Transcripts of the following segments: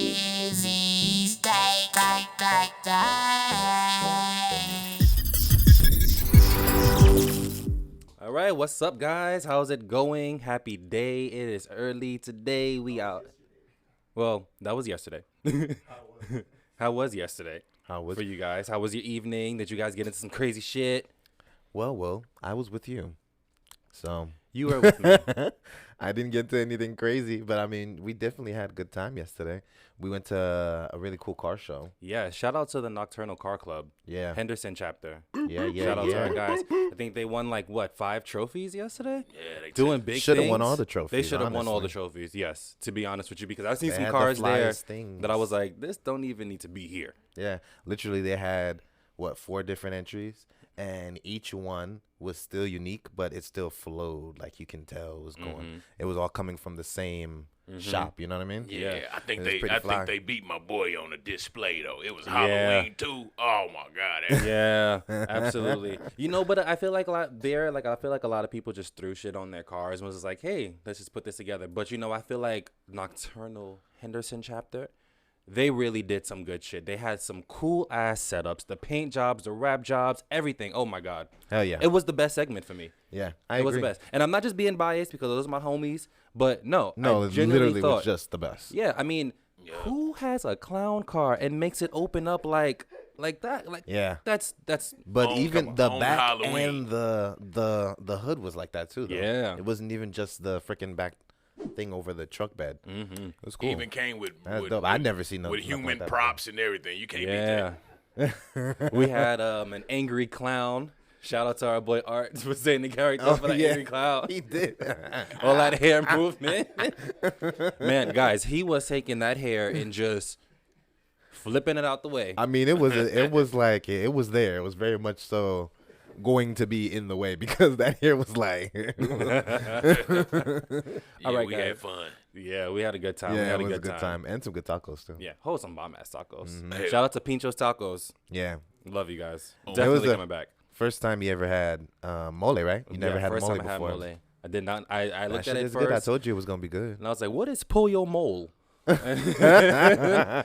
Wizzys, All right, what's up, guys? How's it going? Happy day. It is early today. We out. Well, that was yesterday. How was yesterday How was for you guys? How was your evening? Did you guys get into some crazy shit? Well, I was with you. So You were with me. I didn't get to anything crazy, but I mean, we definitely had a good time yesterday. We went to a really cool car show. Yeah, shout out to the Nocturnal Car Club, Yeah. Henderson chapter. Yeah, Shout out to our yeah. guys. I think they won like what, 5 trophies yesterday? Yeah, they Doing big Should have things. won all the trophies. They should have won all the honestly. trophies. Yes, to be honest with you, because I've seen They some had the cars there flyest things. that I was like, this don't even need to be here. Yeah, literally they had 4 different entries, and each one was still unique, but it still flowed. Like you can tell it was going. It was all coming from the same shop. You know what I mean? Yeah, Yeah. I think It was they pretty fly. think they beat my boy on the display though. It was Yeah. Halloween too. Oh my god. Yeah, absolutely. You know, but I feel like I feel like a lot of people just threw shit on their cars and was just like, hey, let's just put this together. But you know, I feel like Nocturnal Henderson chapter, they really did some good shit. They had some cool ass setups, the paint jobs, the wrap jobs, everything. Oh my god, Hell yeah. it was the best segment for me. Yeah, I It agree. was the best, and I'm not just being biased because those are my homies, but no, No, I it genuinely literally thought, was just the best. yeah. I mean, who has a clown car and makes it open up like that? Like, Yeah. that's But On- even the on back Halloween. and the hood was like that too. Though. Yeah. It wasn't even just the freaking back thing over the truck bed. Mm-hmm. It was cool. Even came with, That's with dope. I never seen with nothing human like that props and everything. You can't beat yeah. that. We had an angry clown. Shout out to our boy Art for saying the character for the angry clown. He did. All that hair movement. Man, guys, he was taking that hair and just flipping it out the way. I mean, it was there. It was very much so going to be in the way because that hair was like. Yeah, All right, we guys. had fun. Yeah, we had a good time. we Yeah, had it was a good time and some good tacos too. Yeah, wholesome bomb ass tacos. Hey. Shout out to Pincho's Tacos. Yeah. Love you guys. It was Definitely a- coming back. First time you ever had mole, right? You never Yeah, had first mole time before. I had mole. I did not. I That looked shit at it is good. I first, told you it was gonna be good. and I was like, "What is pollo mole?" I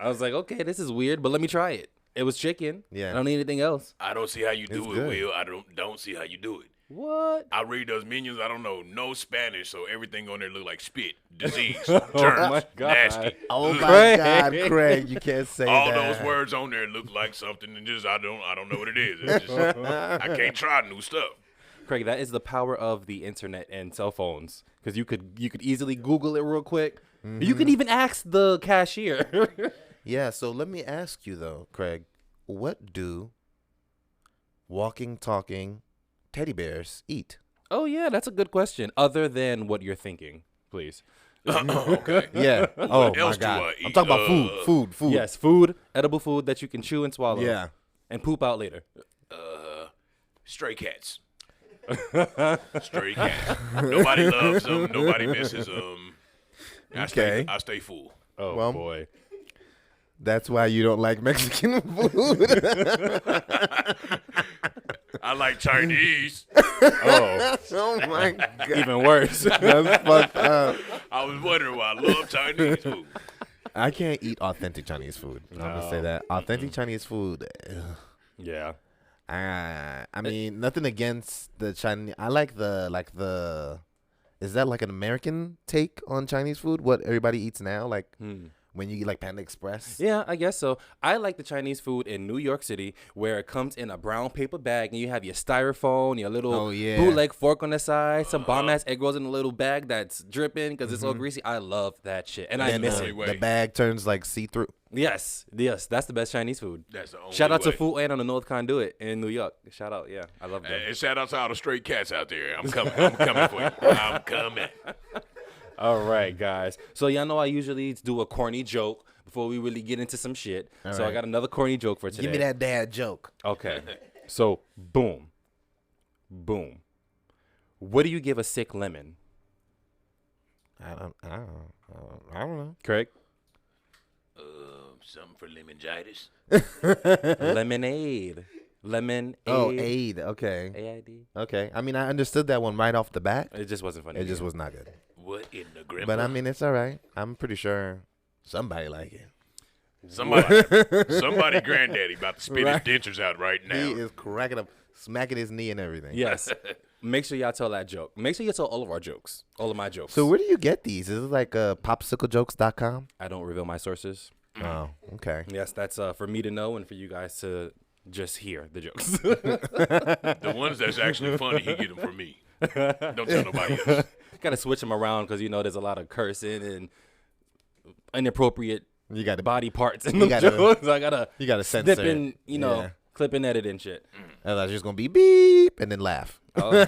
was like, "Okay, this is weird, but let me try it." It was chicken. Yeah. I don't need anything else. I don't see how you do It's it, good. Will. I don't see how you do it. What? I read those menus. I don't know no Spanish, so everything on there look like spit, disease, Oh germs, my God. nasty. Oh Ugh. my Craig. God, Craig, you can't say All that. those words on there look like something, and just I don't know what it is. It's just, I can't try new stuff. Craig, that is the power of the internet and cell phones, because you could easily Google it real quick. You can even ask the cashier. Yeah, so let me ask you though, Craig, what do walking, talking teddy bears eat? Oh yeah, that's a good question. Other than what you're thinking, please. Okay. Yeah. Oh my else do God. I I'm eat? talking about food. Yes, food, edible food that you can chew and swallow. Yeah. And poop out later. Stray cats. Stray cats. Nobody loves them. Nobody misses them. Okay. I stay full. Oh Well, boy. That's why you don't like Mexican food. I like Chinese. Oh, Oh my God. even worse. That's fucked up. I was wondering why I love Chinese food. I can't eat authentic Chinese food. I'm gonna say that. Authentic Chinese food. Yeah. I mean, nothing against the Chinese. I like the. Is that like an American take on Chinese food? What everybody eats now, like when you eat like Panda Express. Yeah, I guess so. I like the Chinese food in New York City where it comes in a brown paper bag and you have your styrofoam, your little Oh, yeah. bootleg fork on the side, some bomb ass egg rolls in a little bag that's dripping because it's all greasy. I love that shit. And I Then miss the, it. way. the bag turns like see through. Yes, that's the best Chinese food. That's the only Shout out to way. Food Ant on the North Conduit in New York. Shout out, yeah. I love them. And shout out to all the stray cats out there. I'm coming. I'm coming for you. I'm coming. All right, guys. So y'all know I usually do a corny joke before we really get into some shit. So I right. got another corny joke for today. Give me that dad joke. Okay. So boom. What do you give a sick lemon? I don't know. Craig? Something for lemongitis. Lemonade. Lemonade. Oh, aid. Okay. A-I-D. Okay. I mean, I understood that one right off the bat. It just wasn't funny. It just was not good. What in the grandma? But I mean, it's all right. I'm pretty sure Somebody like it. Somebody granddaddy about to spit Right. his dentures out right now. He is cracking up, smacking his knee and everything. Yes. Make sure y'all tell that joke. Make sure you tell all of our jokes. All of my jokes. So where do you get these? Is it like popsiclejokes.com? I don't reveal my sources. Oh, okay. Yes, that's for me to know and for you guys to just hear the jokes. The ones that's actually funny, he get them from me. Don't tell nobody else. Got to switch them around because there's a lot of cursing and inappropriate You got to body parts in You the gotta- jokes. I gotta You got to censor. snip and Yeah. clip and edit and shit. Otherwise, just gonna be beep and then laugh. Oh.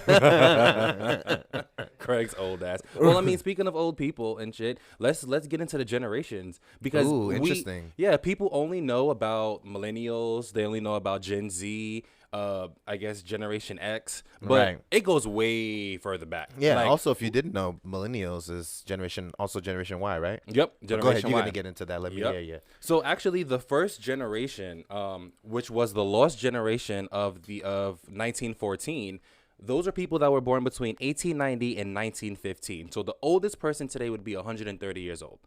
Craig's old ass. Well, I mean, speaking of old people and shit, let's get into the generations because Ooh, interesting. people only know about millennials. They only know about Gen Z. I guess Generation X, but Right. it goes way further back. Yeah. Like, Also, if you didn't know, millennials is Generation Y, right? yep. But Generation go ahead. You're Y. gonna get into that. Let me. Yep. Yeah. So actually, the first generation, which was the lost generation of 1914, those are people that were born between 1890 and 1915. So the oldest person today would be 130 years old,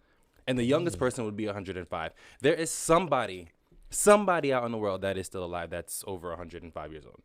and the youngest person would be 105. There is somebody out in the world that is still alive that's over 105 years old.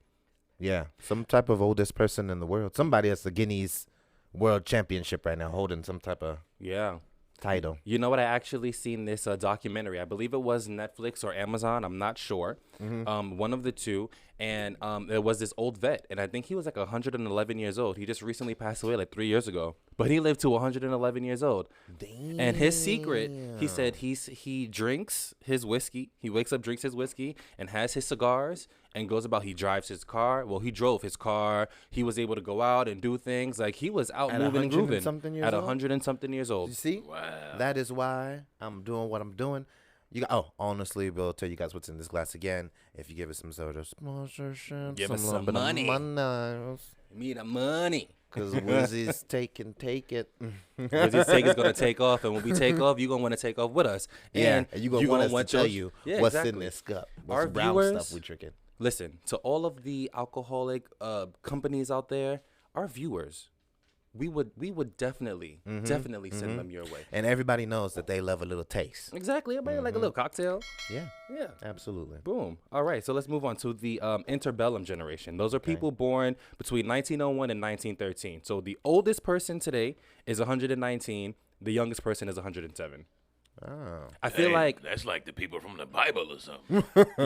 Yeah. Some type of oldest person in the world. Somebody that's the Guinness World Championship right now, holding some type of Yeah. title. You know what? I actually seen this documentary. I believe it was Netflix or Amazon. I'm not sure. One of the two. And there was this old vet, and I think he was like 111 years old. He just recently passed away like 3 years ago, but he lived to 111 years old. Damn. And his secret, he said, he drinks his whiskey. He wakes up, drinks his whiskey, and has his cigars, and goes about. He drives his car. Well, he drove his car. He was able to go out and do things. Like, he was out At moving and 100 and grooving something years at old? 100 and something years old. You see? Wow. That is why I'm doing what I'm doing. Honestly, we'll tell you guys what's in this glass again. If you give us some sort of sponsorship, Give us little some bit of money. money. Me the money. Because Wizzy's take it. Because this take is gonna take off, and when we take off, you're gonna want to take off with us. Yeah, And and you gonna want us to tell yours- you Yeah, what's exactly. in this cup. What's Our brown viewers- stuff we drinking. Listen, to all of the alcoholic companies out there, our viewers, we would definitely send them your way. And everybody knows that they love a little taste. Exactly. Everybody like a little cocktail. Yeah, Yeah. absolutely. Boom. All right. So let's move on to the interbellum generation. Those are people born between 1901 and 1913. So the oldest person today is 119. The youngest person is 107. Oh. I feel like that's like the people from the Bible or something.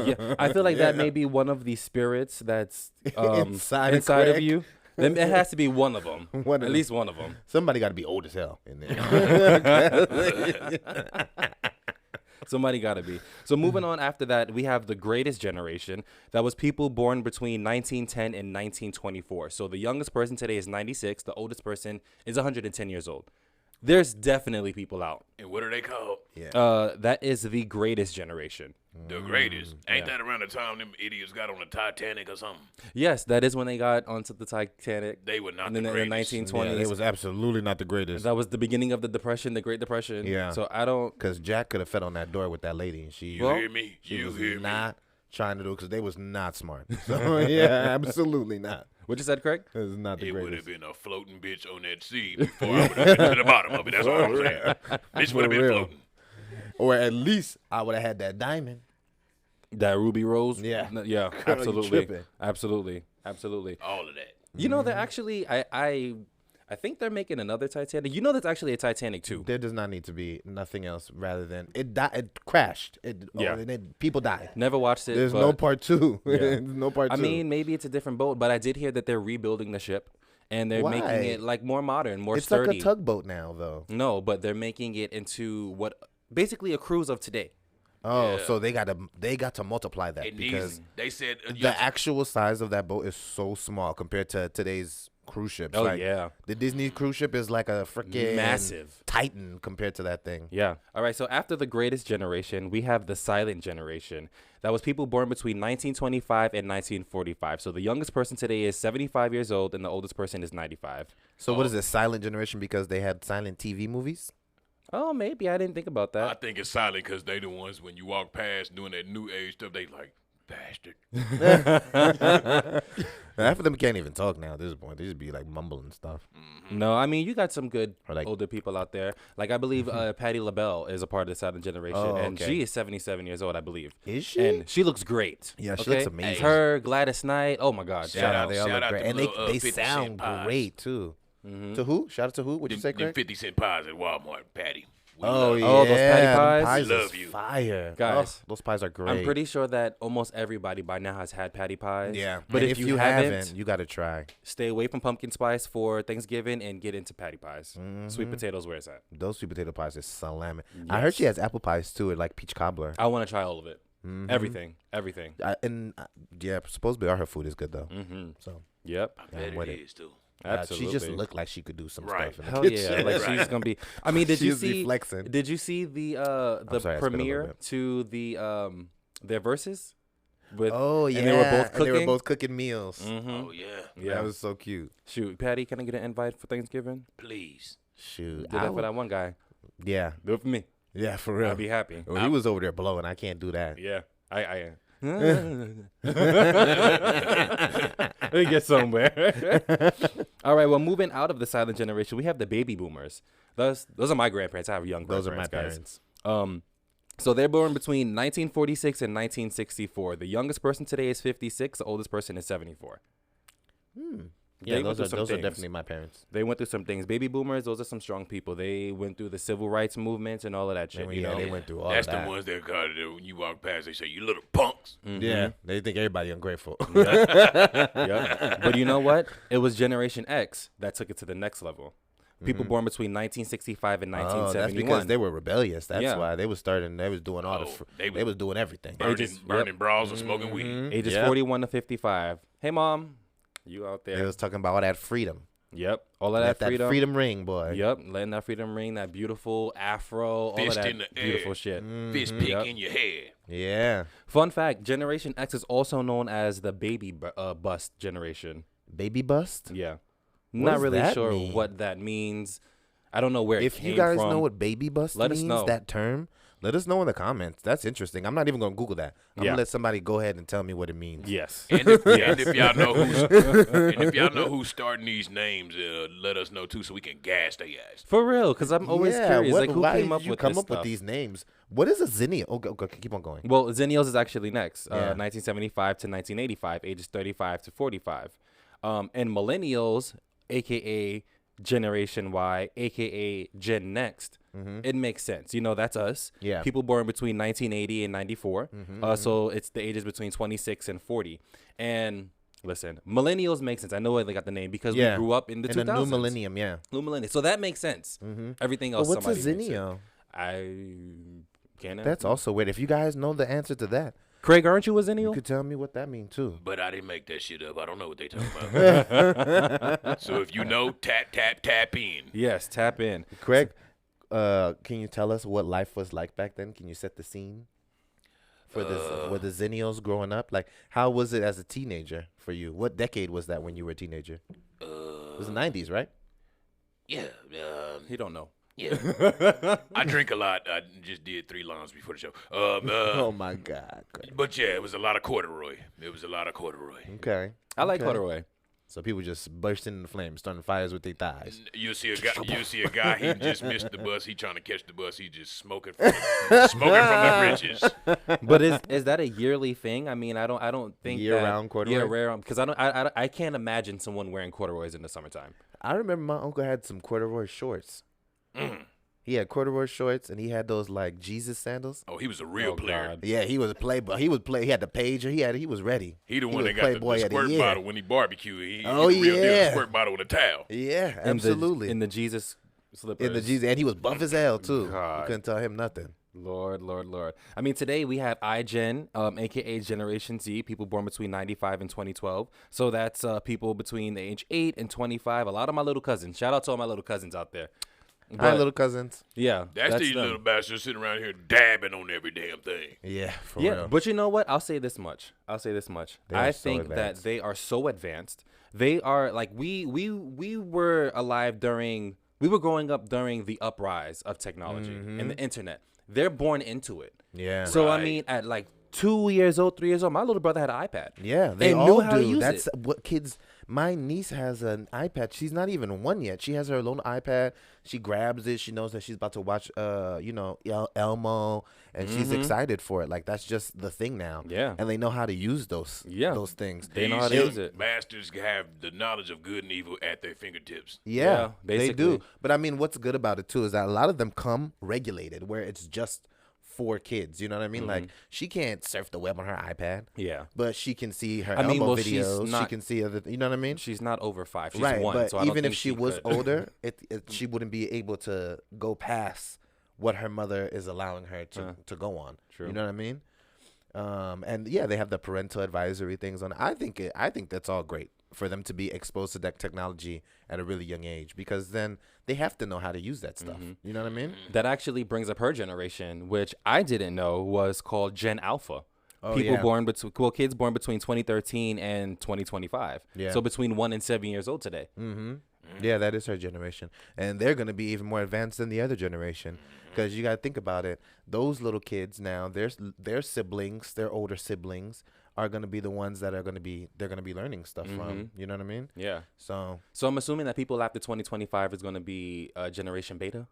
yeah, I feel like that may be one of the spirits that's Inside of inside of Craig. you. Then it has to be one of them. One of At them. least one of them. Somebody got to be old as hell in there. Somebody got to be. So moving on after that, we have the greatest generation. That was people born between 1910 and 1924. So the youngest person today is 96. The oldest person is 110 years old. There's definitely people out. And what are they called? Yeah. That is the greatest generation. The greatest. Ain't that around the time them idiots got on the Titanic or something? Yes, that is when they got onto the Titanic. They were not And the then in the greatest. 1920s. It was absolutely not the greatest. That was the beginning of the Depression, the Great Depression. Yeah. So I don't. Because Jack could have fed on that door with that lady, and she You hear me? she You was hear me? not trying to do it because they was not smart. So yeah, absolutely not. What you said, Craig? It was not the It would have greatest. been a floating bitch on that sea before I would have been to the bottom of it. That's all I'm saying. Bitch would have been real. floating. Or at least I would have had that diamond. That Ruby Rose? Yeah. Yeah, you absolutely. tripping. Absolutely. Absolutely. All of that. You know, they're actually, I think they're making another Titanic. You know, that's actually a Titanic too. There does not need to be nothing else rather than it. It crashed. Yeah. People died. Never watched it. There's but, no part two. Yeah. There's no part I two. mean, maybe it's a different boat, but I did hear that they're rebuilding the ship and they're Why? making it like more modern, more it's sturdy. like a tugboat now, though. No, but they're making it into what basically a cruise of today. Oh, Yeah. so they got to multiply that It because needs, they said, the actual size of that boat is so small compared to today's cruise ships. Oh, Like, yeah. the Disney cruise ship is like a freaking Massive. Titan compared to that thing. Yeah. All right. So after the greatest generation, we have the silent generation. That was people born between 1925 and 1945. So the youngest person today is 75 years old and the oldest person is 95. So what is this silent generation because they had silent TV movies? Oh, maybe. I didn't think about I that. think it's silent because they the ones when you walk past doing that new age stuff, they like, bastard. Half of them can't even talk now at this point. They just be like mumbling stuff. No, I mean, you got some good Or like- older people out there. Like, I believe Patti LaBelle is a part of the Silent Generation. Oh, and okay. she is 77 years old, I believe. Is she? And she looks great. Yeah, she looks amazing. It's her, Gladys Knight. Oh, my God. Shout out, out- they all shout look out great, to and little, they 50 Cent sound pies. great too. Mm-hmm. To who? Shout out to who? What'd you say, Them Craig? 50 cent pies at Walmart, Patty. We Oh love you. yeah, Oh, those patty them pies? pies Love is you. fire, Guys, Oh, those pies are great. I'm pretty sure that almost everybody by now has had patty pies. Yeah, But and if you haven't, you gotta try. stay away from pumpkin spice for Thanksgiving and get into patty pies. Sweet Mhm. potatoes, where it's at. Those sweet potato pies is slamming. I heard she has apple pies too, like peach cobbler. I want to try all of it. Mhm. Everything. Yeah, supposedly all her food is good though. Mm-hmm. So Yep. I bet with it it. is, too. Absolutely. she just looked like she could do some Right. stuff. In the Hell kitchen. yeah! Like she's gonna be. I mean, did She you was be see? flexing. Did you see the sorry, I spit a little premiere bit. to the their verses? With Oh yeah, and they were both and they were cooking? both cooking meals. Mhm. Oh, yeah. Yeah. That was so cute. Shoot, Patty, can I get an invite for Thanksgiving? Please. Shoot, Do that for that one guy. yeah, Do it for me. yeah, for real. I'll be happy. Well, he was over there blowing. I can't do that. Yeah, I Let me get somewhere. All right, well, moving out of the silent generation, we have the baby boomers. Those are my grandparents. I have young Those are grandparents, my guys. parents. So they're born between 1946 and 1964. The youngest person today is 56. The oldest person is 74. Yeah, They went those through are some things. definitely my parents. They went through some things. Baby boomers, those are some strong people. They went through the civil rights movement and all of that shit. Yeah, you know? they went through all That's that. the ones that called it when you walk past, they say, you little punks. Yeah, they think everybody ungrateful. Yeah. But you know what? It was Generation X that took it to the next level. People born between 1965 and Oh, that's 1971. because they were rebellious. That's Yeah. why they was starting. They was doing all Oh, they was doing everything. Burning bras and smoking weed. Ages Yeah. 41 to 55. Hey, Mom. You out there. They was talking about all that freedom. Yep. All of Let that freedom. that freedom ring, boy. Yep. Letting that freedom ring, that beautiful afro, all Fist of that in the beautiful air. shit. Fist pick Yep. in your hair. Yeah. Fun fact, Generation X is also known as the baby bust generation. Baby bust? Yeah. What Not does really that sure mean? what that means. I don't know where it If came you guys from. know what baby bust Let us means, know. that term, let us know in the comments. That's interesting. I'm not even going to Google that. I'm Yeah. going to let somebody go ahead and tell me what it means. Yes. And if y'all know who's starting these names, let us know too, so we can gas their ass. For real, because I'm always curious. Like, who why came did up you with come this up with stuff? these names? What is a zinnia? Oh, okay, keep on going. Well, Zennials is actually next. Yeah. 1975 to 1985, ages 35 to 45. And millennials, a.k.a. Generation Y, a.k.a. Gen Next, it makes sense. You know, that's us. Yeah. People born between 1980 and 94. So it's the ages between 26 and 40. And listen, millennials make sense. I know why they got the name because we grew up in the 2000s. In the new millennium, yeah. New millennium. So that makes sense. Everything else, But what's a somebody makes it. zinnia? I can't. That's also weird. If you guys know the answer to that, Craig, aren't you a you zennial? could tell me what that means too. But I didn't make that shit up. I don't know what they talking about. So if you know, tap in. Yes, tap in. Craig, can you tell us what life was like back then? Can you set the scene for the zennials growing up? Like, how was it as a teenager for you? What decade was that when you were a teenager? It was the 90s, right? Yeah. He don't know. Yeah. I drink a lot. I just did 3 lines before the show. Oh my God. Craig. But yeah, it was a lot of corduroy. Okay. I like Okay. corduroy. So people just bursting into flames, starting fires with their thighs. You'll see a guy. He just missed the bus. He trying to catch the bus. He just smoking from the bridges. But is that a yearly thing? I mean, I don't think Year-round corduroy? Yeah, because I can't imagine someone wearing corduroys in the summertime. I remember my uncle had some corduroy shorts. He had corduroy shorts and he had those like Jesus sandals. Oh, he was a real Oh, player. God. Yeah, he was a playboy. He would play. He had the pager. He was ready. He the one was that got the Playboy of the squirt year. bottle when he barbecued. He Oh, the real deal, yeah. squirt bottle with a towel. Yeah, In absolutely. the Jesus slippers. In the Jesus, and he was buff as hell too. God. You couldn't tell him nothing. Lord. I mean, today we have iGen, aka Generation Z, people born between 95 and 2012. So that's people between the age 8 and 25. A lot of my little cousins. Shout out to all my little cousins out there. Hi, But, little cousins. Yeah, That's these them. little bastards sitting around here dabbing on every damn thing. Yeah, for Yeah, real. but you know what? I'll say this much. They I are so think that advanced. they are so advanced. They are like we were alive during we were growing up during the uprise of technology and the internet. They're born into it. Yeah. So I Right. mean, at like 2 years old, 3 years old. My little brother had an iPad. Yeah, they and all knew how to do. use That's it. what kids. My niece has an iPad. She's not even 1 yet. She has her own iPad. She grabs it. She knows that she's about to watch, Elmo, and she's excited for it. Like that's just the thing now. Yeah. And they know how to use those things. They know how to use it. Masters have the knowledge of good and evil at their fingertips. Yeah, they basically. do. But I mean, what's good about it too is that a lot of them come regulated, where it's just for kids. You know what I mean? Like she can't surf the web on her iPad. Yeah. But she can see her Elmo Elmo she's videos. She not- can see other. You know what I mean? She's not over 5. She's Right. 1. But so I don't even if think she was could. older, she wouldn't be able to go past what her mother is allowing her to go on. True. You know what I mean? And yeah, they have the parental advisory things on. I think that's all great for them to be exposed to that technology at a really young age, because then they have to know how to use that stuff. You know what I mean? That actually brings up her generation, which I didn't know was called Gen Alpha. Oh, People yeah. born between kids born between 2013 and 2025. Yeah. So between 1 and 7 years old today. Yeah, that is her generation, and they're gonna be even more advanced than the other generation, because you gotta think about it. Those little kids now, their siblings, their older siblings, are gonna be the ones that they're gonna be learning stuff from. You know what I mean? Yeah. So So I'm assuming that people after 2025 is going to be Generation Beta.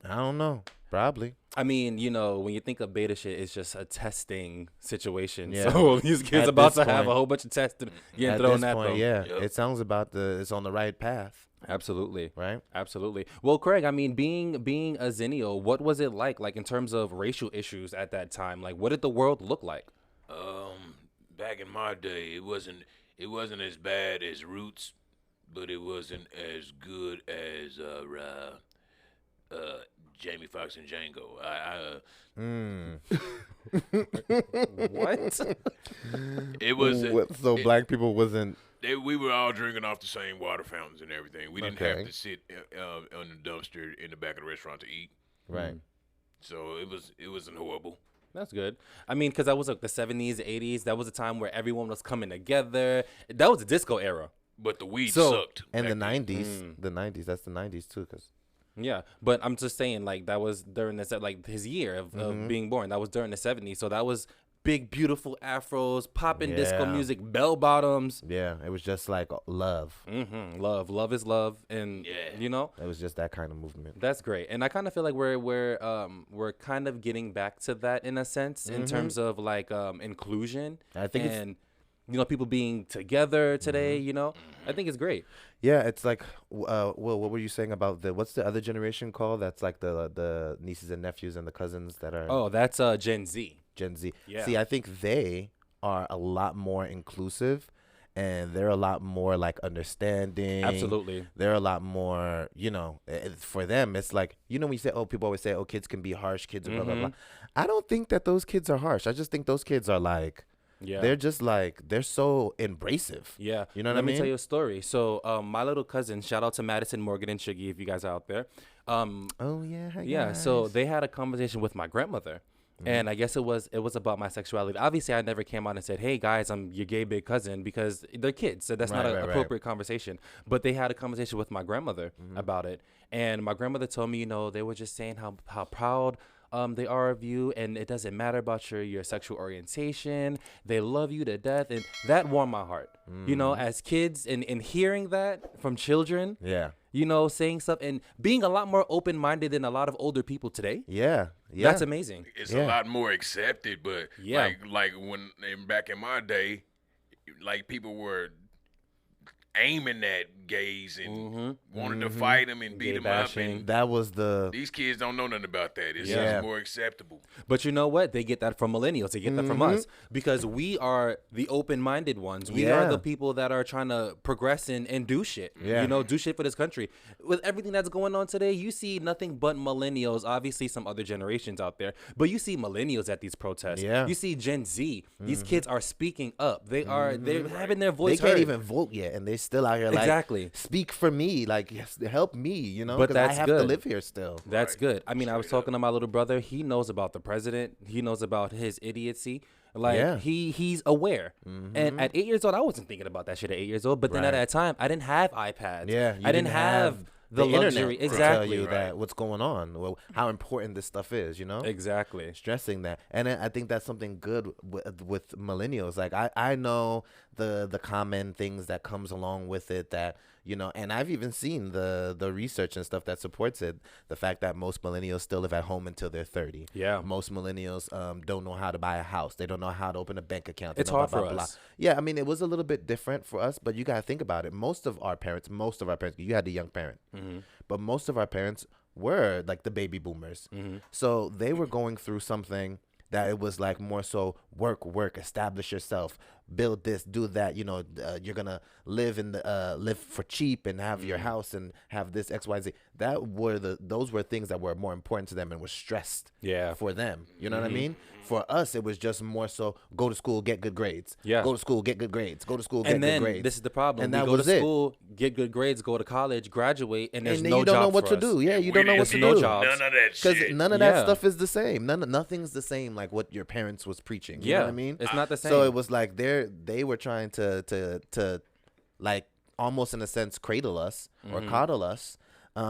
I don't know, probably. I mean, when you think of beta shit, it's just a testing situation. Yeah. So these kids At about this to have a point- whole bunch of tests getting At thrown this at point, them. yeah, Yep. it sounds it's on the right path, Absolutely. right? Absolutely. Well, Craig, I mean, being a Zennial, what was it like in terms of racial issues at that time? Like, what did the world look like? Back in my day, it wasn't as bad as Roots, but it wasn't as good as Jamie Foxx and Django. What? It was So black people wasn't. we were all drinking off the same water fountains and everything. We didn't Okay. have to sit on the dumpster in the back of the restaurant to eat. Right. So it wasn't horrible. That's good. I mean, because that was like the 70s, 80s. That was a time where everyone was coming together. That was the disco era. But the weed So sucked. and the back then. '90s, the '90s. That's the '90s too, because Yeah, but I'm just saying, like, that was during his year of being born. That was during the 70s. So that was big, beautiful afros, popping disco Yeah. music, bell bottoms. yeah, it was just like love. Love is love, and Yeah. It was just that kind of movement. that's great. And I kind of feel like we're kind of getting back to that in a sense in terms of like inclusion. I think it's- and people being together today. I think it's great. Yeah, it's like, Will, what were you saying about what's the other generation called? That's like the nieces and nephews and the cousins that are Oh, that's Gen Z. Gen Z. Yeah. See, I think they are a lot more inclusive, and they're a lot more like understanding. Absolutely. They're a lot more, for them, it's like, we say, people always say, kids can be harsh, kids are blah, blah, blah. I don't think that those kids are harsh. I just think those kids are like, Yeah. they're just like, they're so embracive. Yeah. You know what Let I mean? me tell you a story. So my little cousin, shout out to Madison, Morgan, and Shuggy if you guys are out there. Oh, yeah. Hi, Yeah, so guys. they had a conversation with my grandmother. And I guess it was about my sexuality. Obviously, I never came out and said, "Hey guys, I'm your gay big cousin," because they're kids, so that's not an Right. appropriate conversation. But they had a conversation with my grandmother about it, and my grandmother told me, they were just saying how proud they are of you, and it doesn't matter about your sexual orientation. They love you to death, and that warmed my heart. As kids, and hearing that from children. Yeah. Saying stuff and being a lot more open-minded than a lot of older people today. Yeah. That's amazing. It's Yeah. a lot more accepted, but Yeah. like back in my day, like people were aiming at gays and wanted to fight them and beat Gay them bashing. up. And That was the. these kids don't know nothing about that. It's Yeah. just more acceptable. But you know what? They get that from millennials. They get that from us because we are the open-minded ones. We are Yeah. the people that are trying to progress and do shit. Yeah. Do shit for this country. With everything that's going on today, you see nothing but millennials. Obviously, some other generations out there, but you see millennials at these protests. Yeah. You see Gen Z. These kids are speaking up. They're having their They voice can't heard. even vote yet, and they're still out here like, Exactly. speak for me, like, yes, help me, But 'cause I that's have to good. live here still. That's Right. good. I mean, I was Straight talking to my little brother. He knows about the president. He knows about his idiocy. Like Yeah. he's aware. And at 8 years old, I wasn't thinking about that shit at 8 years old. But then at Right. that time, I didn't have iPads. Yeah, you I didn't didn't have the internet luxury, to exactly. tell you that what's going on, how important this stuff is, Exactly. stressing that. And I think that's something good with millennials. Like I know the common things that comes along with it, that and I've even seen the research and stuff that supports it. The fact that most millennials still live at home until they're 30. Yeah. Most millennials don't know how to buy a house. They don't know how to open a bank account. It's hard for us. Yeah, I mean, it was a little bit different for us, but you got to think about it. Most of our parents, you had the young parent, but most of our parents were like the baby boomers. So they were going through something that it was like more so work, establish yourself, build this, do that. You're gonna live live for cheap and have your house and have this XYZ. Those were things that were more important to them and were stressed. For them, you know what I mean? For us, it was just more so go to school, get good grades. Yeah. Go to school, get good grades. Go to school, get good grades. And then this is the problem. And we that go was to it. school, get good grades, go to college, graduate, and there's And then no you don't know jobs what for to us. do. Yeah, you don't know what to no do. jobs. None of that Because shit. none of that Yeah. stuff is the same. Nothing's the same like what your parents was preaching. You know what I mean? It's not the same. So it was like they were trying to like almost in a sense cradle us or coddle us.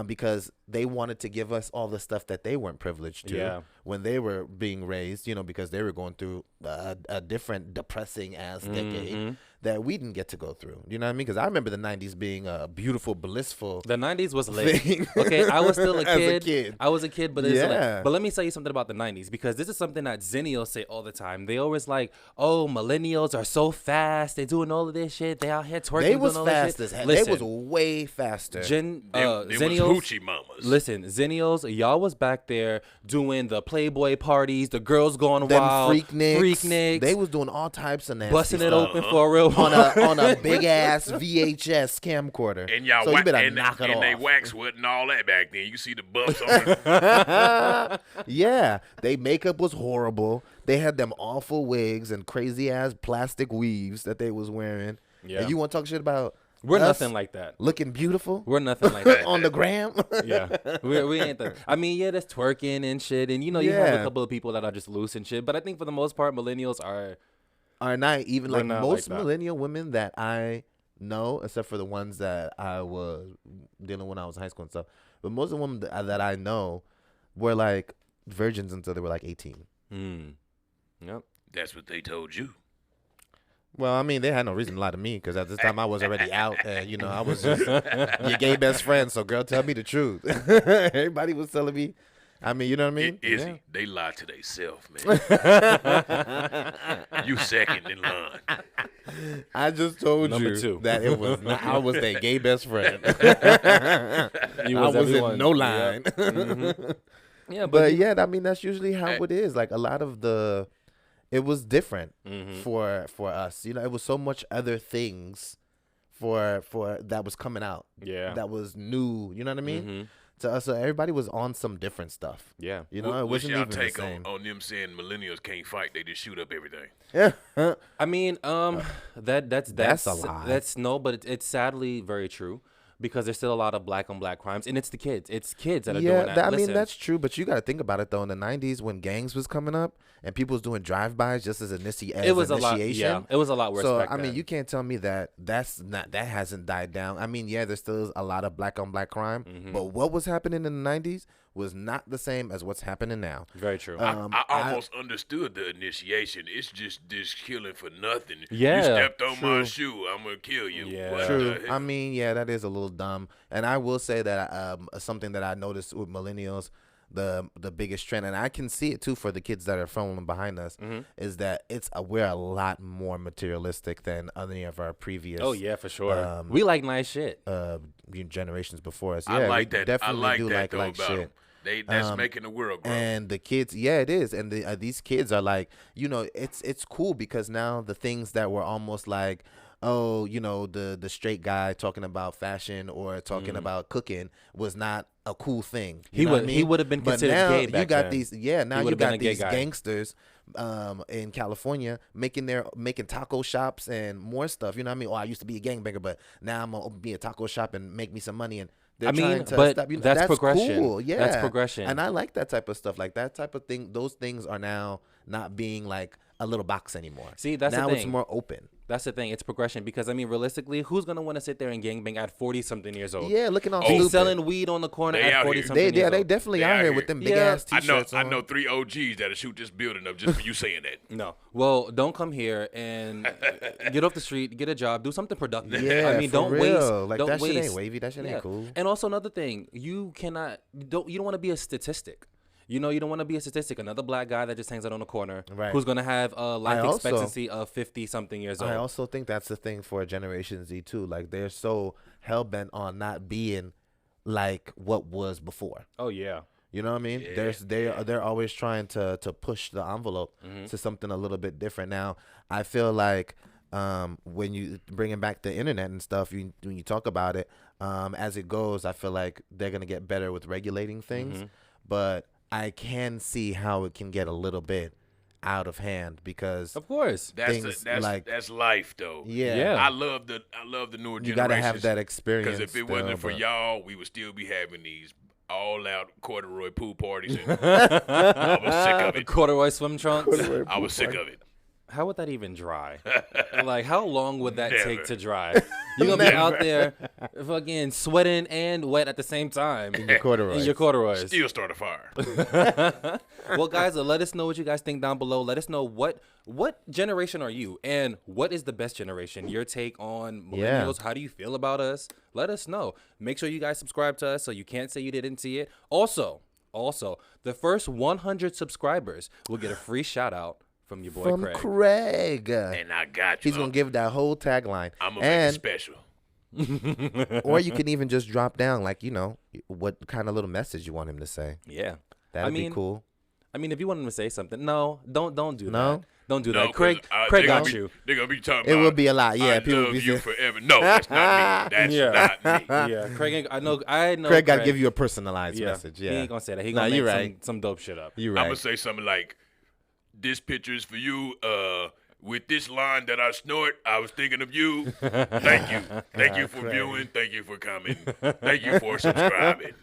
Because they wanted to give us all the stuff that they weren't privileged to when they were being raised, because they were going through a different depressing ass decade that we didn't get to go through. You know what I mean? Because I remember the 90s being a beautiful, blissful. The 90s was lit. thing. Okay, I was still a As kid. a kid. I was a kid, but it's Yeah. lit. But let me tell you something about the 90s, because this is something that Zennials say all the time. They always like, oh, millennials are so fast. They're doing all of this shit. They out here twerking. They was doing all this fast shit. as hell. Listen, They was way faster. Them was Zennials, hoochie mamas. listen, Zennials, y'all was back there doing the Playboy parties, the girls going Them wild, Freakniks. They was doing all types of nasty busting it stuff. open for a real on a big ass VHS camcorder. And y'all so you better and knock it they off. wax wasn't all that back then. You see the buffs on it. Yeah, they makeup was horrible. They had them awful wigs and crazy ass plastic weaves that they was wearing. Yeah. And you want to talk shit about? We're us nothing like that. looking beautiful We're nothing like that. on the gram. Yeah, we ain't that. I mean, yeah, there's twerking and shit, and you have a Yeah. couple of people that are just loose and shit. But I think for the most part, millennials Are not even We're like not most like that. millennial women that I know, except for the ones that I was dealing when I was in high school and stuff. But most of the women that I know were like virgins until they were like 18. Yep. That's what they told you. Well, I mean, they had no reason to lie to me because at this time I was already out. I was just your gay best friend. So, girl, tell me the truth. Everybody was telling me. I mean, you know what I mean? Izzy, they lie to themselves, man. You second in line. I just told Number you two. that it was not, I was their gay best friend. You I was everyone. in no line. Yeah, But yeah, I mean, that's usually how it is. Like a lot of it was different for us. It was so much other things for that was coming out. Yeah. That was new. You know what I mean? To us, so everybody was on some different stuff. Yeah. It What's wasn't y'all even the take same. on them saying millennials can't fight? They just shoot up everything. Yeah. I mean, that's a lie. That's no, but it's sadly very true. Because there's still a lot of black on black crimes, and it's the kids. It's kids that are doing that. I mean, Listen, that's true, but you got to think about it though. In the '90s, when gangs was coming up and people was doing drive-bys just as it was a lot. Yeah, it was a lot worse. So back I mean, then. you can't tell me that that hasn't died down. I mean, yeah, there still is a lot of black on black crime, but what was happening in the '90s was not the same as what's happening now. Very true. I almost understood the initiation. It's just this killing for nothing. Yeah, you stepped on my true. shoe, I'm gonna kill you. Yeah. What True. the hell? I mean, yeah, that is a little dumb. And I will say that something that I noticed with millennials, the biggest trend, and I can see it too for the kids that are following behind us, is that we're a lot more materialistic than any of our previous. Oh yeah, for sure. We like nice shit. Generations before us. I Yeah, like we that. definitely I like do that like though about shit. them. That's making the world grow. And the kids, yeah, it is. And these kids are like, it's cool because now the things that were almost like, oh, the straight guy talking about fashion or talking about cooking was not a cool thing. You know what I mean? He would have been But considered now gay back you got then. these, yeah. Now He you would've been got a gay these guy. gangsters, in California making taco shops and more stuff. You know what I mean? Oh, I used to be a gangbanger, but now I'm gonna be a taco shop and make me some money. And they're trying to but stop. that's progression. Cool. Yeah, That's progression. And I like that type of stuff. Like that type of thing. Those things are now not being like a little box anymore. See, that's the now it's thing. more open. That's the thing. It's progression because, I mean, realistically, who's going to want to sit there and gangbang at 40-something years old? Yeah, looking all Be stupid. selling weed on the corner They at out 40-something here. years They old. definitely They out out here here. with them Yeah. big ass I t-shirts know on. 3 OGs that'll shoot this building up just for you saying that. No. Well, don't come here and get off the street, get a job, do something productive. Yeah, I mean, for don't real. waste. Like, don't that waste. shit ain't wavy. That shit ain't cool. And also another thing, you don't want to be a statistic. You know, you don't want to be a statistic. Another black guy that just hangs out on the corner, Right. who's gonna have a life I also- expectancy of 50-something years old. I also think that's the thing for Generation Z too. Like, they're so hell bent on not being like what was before. Oh yeah. You know what I mean? Yeah, They're always trying to push the envelope Mm-hmm. to something a little bit different. Now, I feel like when you bringing back the internet and stuff, when you talk about it, as it goes, I feel like they're gonna get better with regulating things. Mm-hmm. But I can see how it can get a little bit out of hand because Of course. things like- that's life though. yeah, I love the newer you generations. gotta have that experience. Because if it wasn't still, for but- y'all, we would still be having these all out corduroy pool parties. And I was sick of it. Corduroy swim trunks. I was sick of it. How would that even dry? Like, how long would that take Never. to dry? You're gonna be out there fucking sweating and wet at the same time. your corduroys. In your corduroys. Still start a fire. Well, guys, let us know what you guys think down below. Let us know what generation are you, and what is the best generation? Your take on Yeah. millennials. How do you feel about us? Let us know. Make sure you guys subscribe to us so you can't say you didn't see it. Also, the first 100 subscribers will get a free shout out from your boy From Craig. Craig. And I got you. He's gonna give that whole tagline. I'm gonna make it and special. or you can even just drop down, like, what kind of little message you want him to say. Yeah, That'd be cool. I mean, if you want him to say something, no, don't do No? that. Don't do No, that. Craig 'cause, Craig they gonna got be- you. They're gonna be talking It about. would be a lot. Yeah, I people would love be you saying, forever. No, that's not me. That's Yeah. not me. Yeah, Craig. I know. Craig got to give you a personalized Yeah, message. he Yeah, ain't gonna say that. He Nah, gonna you make right. some dope shit up. You're I'm right. gonna say something like, "This picture is for you. With this line that I snort, I was thinking of you. Thank you for viewing. Thank you for coming. Thank you for subscribing."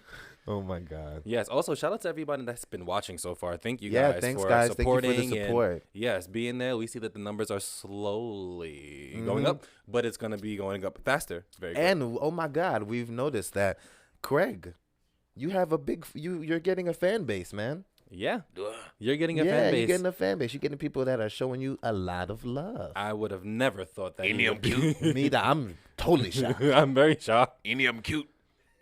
Oh my God. Yes. Also, shout out to everybody that's been watching so far. Thank you Yeah, guys. thanks, for guys. Thank you for the supporting and, support. yes, being there. We see that the numbers are slowly Mm-hmm. going up, but it's gonna be going up faster. Very good. And oh my God, we've noticed that, Craig, you have a big. You're getting a fan base, man. Yeah, Ugh. you're getting a Yeah, fan base. you're getting a fan base. You're getting people that are showing you a lot of love. I would have never thought that. Any you of would them cute? Me, I'm totally shocked. I'm very shocked. Any of them cute?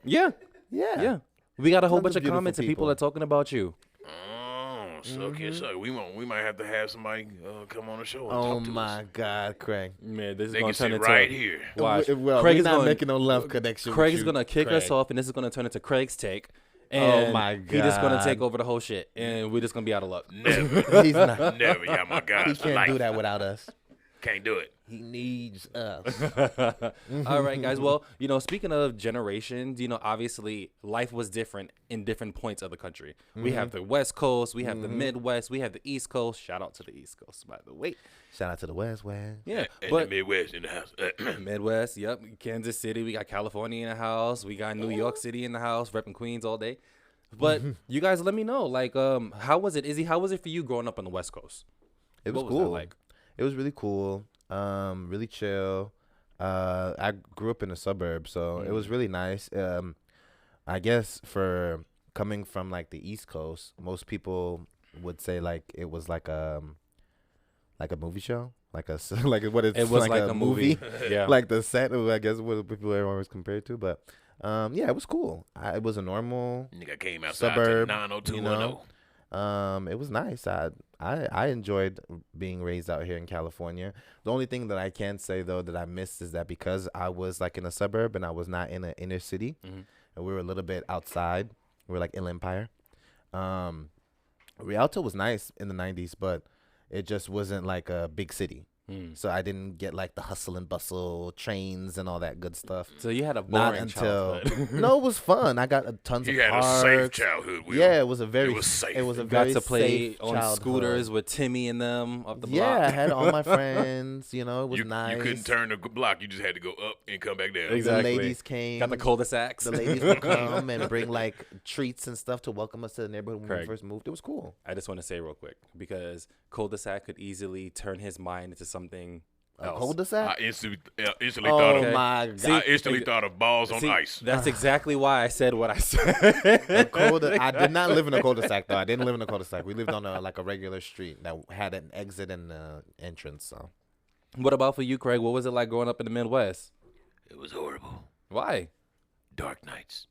Yeah, Yeah. yeah. We got a whole Tons bunch of of beautiful comments and people people. are talking about you. Oh, so we might have to have somebody come on the show. And Oh talk to my us. God, Craig. Man, this is They gonna can turn sit into right here. Watch. Well, Craig we're is not gonna making no love connection. Craig's with you, gonna kick Craig. us off, and this is gonna turn into Craig's take. Oh And my He just gonna God. take over the whole shit, and we're just gonna be out of luck. Never, He's not. never. Yeah, my God. He can't do that without us. Can't do it. He needs us. All right, guys. Well, speaking of generations, obviously life was different in different points of the country. We have the West Coast, we have the Midwest, we have the East Coast. Shout out to the East Coast, by the way. Shout out to the West. Yeah, And but the Midwest in the house. Midwest, yep. Kansas City, we got California in the house. We got New York City in the house, repping Queens all day. But you guys let me know, like, how was it? Izzy, how was it for you growing up on the West Coast? It was What was that cool. like? It was really cool. Really chill. I grew up in the suburbs, so it was really nice. I guess for coming from like the East Coast, most people would say like it was like a movie show, like like what it's It was like a movie. Yeah. Like the set, I guess what people are always compared to, but yeah, it was cool. It was a normal Nigga came outside suburb, to 90210. you know. It was nice. I enjoyed being raised out here in California. The only thing that I can say though that I missed is that because I was like in a suburb and I was not in an inner city, and we were a little bit outside. We were like Inland Empire. Rialto was nice in the 90s, but it just wasn't like a big city. So I didn't get like the hustle and bustle, trains and all that good stuff. So you had a Not boring until childhood. no, it was fun. I got tons He of had parks. a safe childhood. Will. Yeah, it was a very. It was safe. It was a Got very to play safe on childhood. scooters with Timmy and them up the block. Yeah, I had all my friends. It was nice. You couldn't turn the block. You just had to go up and come back down. Exactly. The ladies came. Got the cul-de-sacs. The ladies would come and bring like treats and stuff to welcome us to the neighborhood when we Craig. first moved. It was cool. I just want to say real quick, because cul-de-sac could easily turn his mind into something A cul-de-sac? I instantly Oh thought of. my god! I instantly thought of balls on See, ice. That's exactly why I said what I said. I did not live in a cul-de-sac though. I didn't live in a cul-de-sac. We lived on a regular street that had an exit and entrance. So What about for you, Craig? What was it like growing up in the Midwest? It was horrible. Why? Dark nights.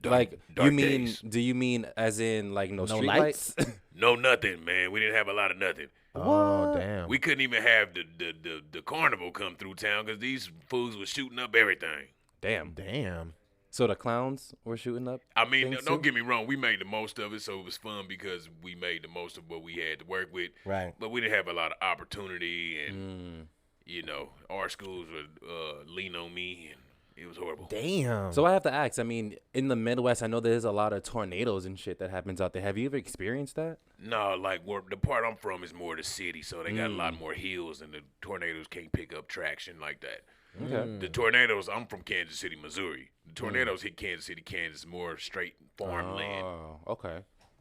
Dark dark days. Do you mean as in like no street lights? lights? No nothing, man. We didn't have a lot of nothing. oh damn. We couldn't even have the carnival come through town because these fools were shooting up everything. Damn. So the clowns were shooting up? I mean, things don't too? get me wrong. We made the most of it, so it was fun because we made the most of what we had to work with. Right. But we didn't have a lot of opportunity, and you know, our schools would lean on me, and it was horrible. Damn. So I have to ask, I mean, in the Midwest, I know there's a lot of tornadoes and shit that happens out there. Have you ever experienced that? No, like the part I'm from is more the city, so they got a lot more hills, and the tornadoes can't pick up traction like that. Okay. The tornadoes, I'm from Kansas City, Missouri. The tornadoes hit Kansas City, Kansas, more straight farmland. Oh, okay.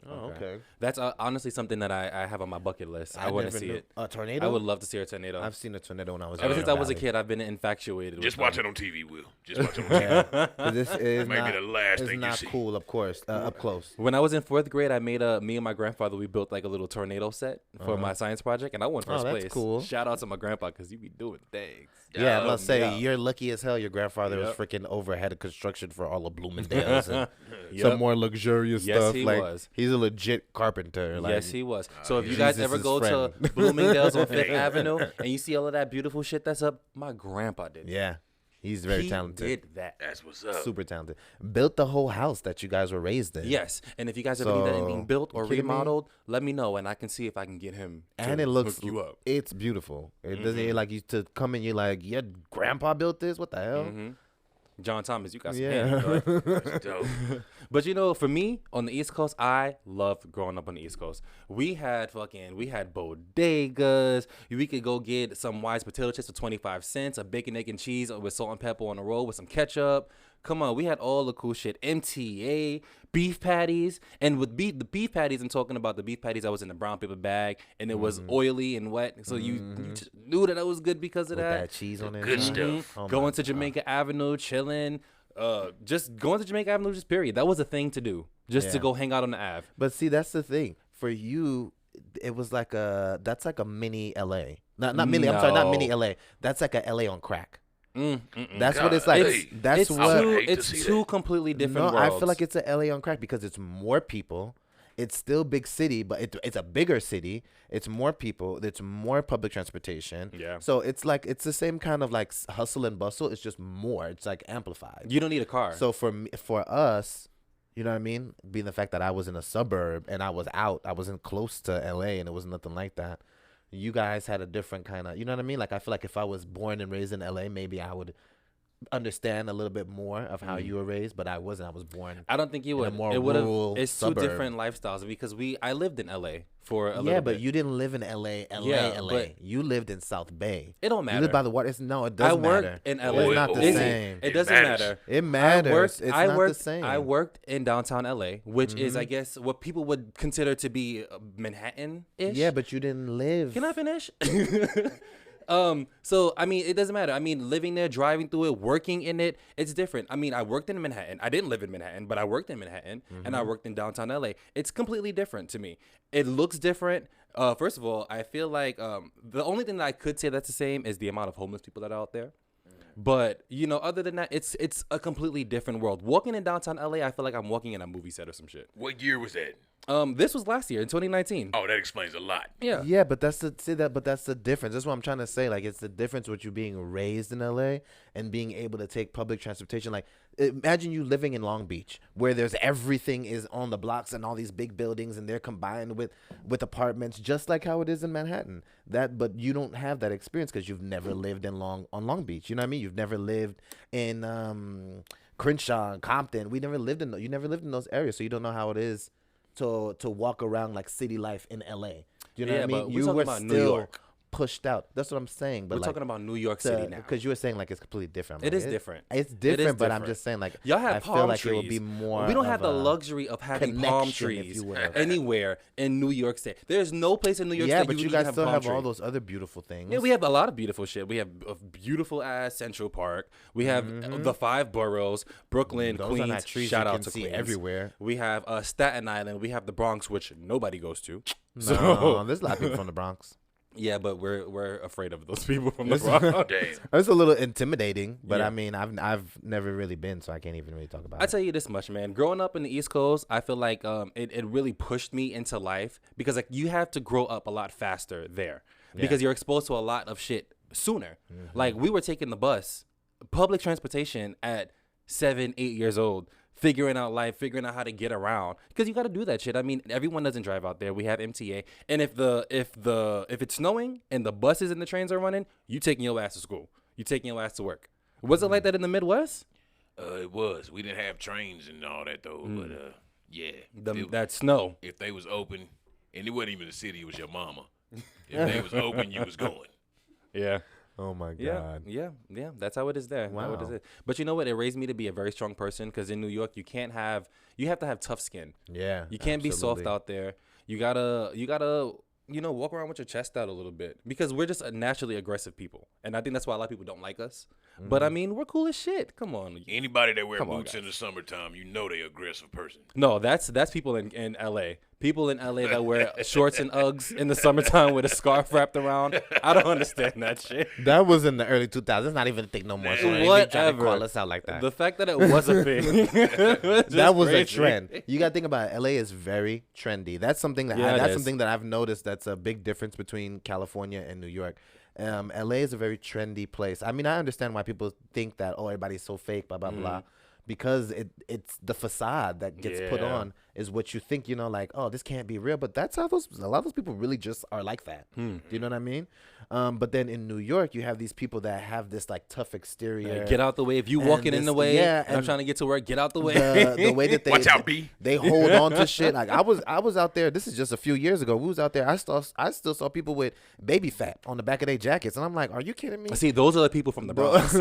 Oh, okay. That's honestly something that I have on my bucket list. I want to never see knew- it. A tornado? I would love to see a tornado. I've seen a tornado when I was Ever young since I was a valley. kid, I've been infatuated Just with watch them. it on TV, Will. Just watch it on TV. Yeah. 'Cause this is Maybe not, the last it's thing you not see. cool, of course, up close. When I was in 4th grade, I made me and my grandfather, we built like a little tornado set for my science project, and I won first that's place. cool. Shout out to my grandpa because he be doing things. Yeah, I must say, yeah. you're lucky as hell your grandfather was Yep. freaking overhead construction for all of Bloomingdale's and Yep. some more luxurious Yes, stuff. he like, was. He's a legit carpenter. Like, Yes, he was. So if you guys ever Jesus' go to friend. Bloomingdale's on 5th Avenue and you see all of that beautiful shit that's up, my grandpa did. Yeah, he's very he talented. did that. That's what's up. Super talented. Built the whole house that you guys were raised in. Yes, and if you guys ever need anything So, built or you kidding me? remodeled, let me know and I can see if I can get him. And to it looks, hook you up. it's beautiful. It doesn't like you to come in. You're like, your grandpa built this. What the hell? John Thomas, you got some Yeah. hands, bro. That's dope. But you know, for me on the East Coast, I loved growing up on the East Coast. We had bodegas. We could go get some Wise potato chips for 25 cents, a bacon, egg, and cheese with salt and pepper on the roll with some ketchup. Come on, we had all the cool shit. MTA, beef patties, and with the beef patties, I'm talking about the beef patties. I was in the brown paper bag, and it was oily and wet, so you just knew that was good because of With that. that cheese on it. Good stuff. Oh my Going to Jamaica Avenue, chilling. Just going to Jamaica Avenue, just period. That was a thing to do, just to Yeah. go hang out on the Ave. But see, that's the thing. For you, it was like that's like a mini LA. Not mini. I'm sorry, not mini No. LA. That's like a LA on crack. Mm-mm. That's what God, it's like. hey, That's it's what. two, hate to it's see two that. completely different No, worlds. I feel like it's a LA on crack because it's more people. It's still big city, but it's a bigger city. It's more people. It's more public transportation. Yeah. So it's like it's the same kind of like hustle and bustle. It's just more. It's like amplified. You don't need a car. So for us, you know what I mean? Being the fact that I was in a suburb and I was out, I wasn't close to LA and it was nothing like that. You guys had a different kind of, you know what I mean? Like I feel like if I was born and raised in LA, maybe I would understand a little bit more of how you were raised, but I wasn't. I was born. I don't think you in a would. more It would have. rural It's suburb. two different lifestyles because I lived in LA for a Yeah, little but bit. you didn't live in LA, Yeah, LA. but- You lived in South Bay. It don't You matter. lived by the water. It I doesn't worked matter. in LA. It's not the Izzy, same. It doesn't matters. matter. It matters. It's I not worked, the same. I worked in downtown LA, which is, I guess, what people would consider to be Manhattan-ish. Yeah, but you didn't live. Can I finish? So I mean, it doesn't matter. I mean, living there, driving through it, working in it, it's different. I mean, I worked in Manhattan. I didn't live in Manhattan, but I worked in Manhattan and I worked in downtown LA. It's completely different to me. It looks different. First of all, I feel like the only thing that I could say that's the same is the amount of homeless people that are out there. But you know, other than that, it's a completely different world. Walking in downtown LA, I feel like I'm walking in a movie set or some shit. What year was that? This was last year in 2019. Oh, that explains a lot. Yeah. Yeah, but that's the difference. That's what I'm trying to say. Like, it's the difference with you being raised in LA and being able to take public transportation. Like, imagine you living in Long Beach, where there's everything is on the blocks and all these big buildings, and they're combined with apartments, just like how it is in Manhattan. But you don't have that experience because you've never lived on Long Beach. You know what I mean? You've never lived in Crenshaw and Compton. You never lived in those areas, so you don't know how it is to walk around like city life in LA. You know what I mean? But we're talking about New York. pushed out. That's what I'm saying. But We're talking about New York City now. Because you were saying like it's completely different. It is different. It's different, but I'm different. just saying like Y'all have I palm feel like trees. it would be more. We don't of have the a luxury of having palm connection, if trees you will. anywhere in New York State. There's no place in New York Yeah, State but you can guys have still palm have tree. all those other beautiful things. Yeah, we have a lot of beautiful shit. We have a beautiful ass Central Park. We have the 5 boroughs, Brooklyn, Those Queens. are not trees Shout you out can to see Queens. everywhere. We have Staten Island. We have the Bronx, which nobody goes to. No, there's a lot of people from the Bronx. Yeah, but we're afraid of those people from the Bronx. Damn. It's a little intimidating, but Yeah. I mean, I've never really been, so I can't even really talk about I it. tell you this much, man. Growing up in the East Coast, I feel like it really pushed me into life because like you have to grow up a lot faster there because you're exposed to a lot of shit sooner. Like we were taking the bus, public transportation at 7, 8 years old, figuring out life, figuring out how to get around because you got to do that shit. I mean, everyone doesn't drive out there. We have MTA, and if it's snowing and the buses and the trains are running, you taking your ass to school. You taking your ass to work. Was it like that in the Midwest? It was. We didn't have trains and all that though, but yeah. That snow. If they was open, and it wasn't even the city, it was your mama. If they was open, you was going. Yeah. Oh my Yeah, god. yeah. That's how it is there. How it is Wow. there. But you know what? It raised me to be a very strong person because in New York, you have to have tough skin. Yeah. You can't be soft absolutely. out there. You gotta, walk around with your chest out a little bit because we're just a naturally aggressive people, and I think that's why a lot of people don't like us. But I mean, we're cool as shit. Come on. Anybody that wear Come on, boots in the summertime, you know they aggressive person. No, that's people in LA. People in LA that wear shorts and Uggs in the summertime with a scarf wrapped around. I don't understand that shit. That was in the early 2000s. It's not even a thing no more. So don't even try to Whatever. call us out like that. The fact that it was a thing. That was a crazy. trend. You got to think about it. LA is very trendy. That's something that Yeah, it that's is. something that I've noticed. That's a big difference between California and New York. LA is a very trendy place. I mean, I understand why people think that everybody's so fake, blah blah blah, because it's the facade that gets put Yeah. on is what you think. Like, oh, this can't be real, but that's how a lot of those people really just are like that. Do you know what I mean? But then in New York, you have these people that have this like tough exterior. Get out the way. If you And walking in the this- way, yeah, and I'm and trying to get to work, get out the way. the way that they Watch out, B. they hold on to shit. Like I was out there. This is just a few years ago. We was out there. I still saw people with baby fat on the back of their jackets, and I'm like, are you kidding me? See, those are the people from the Bronx.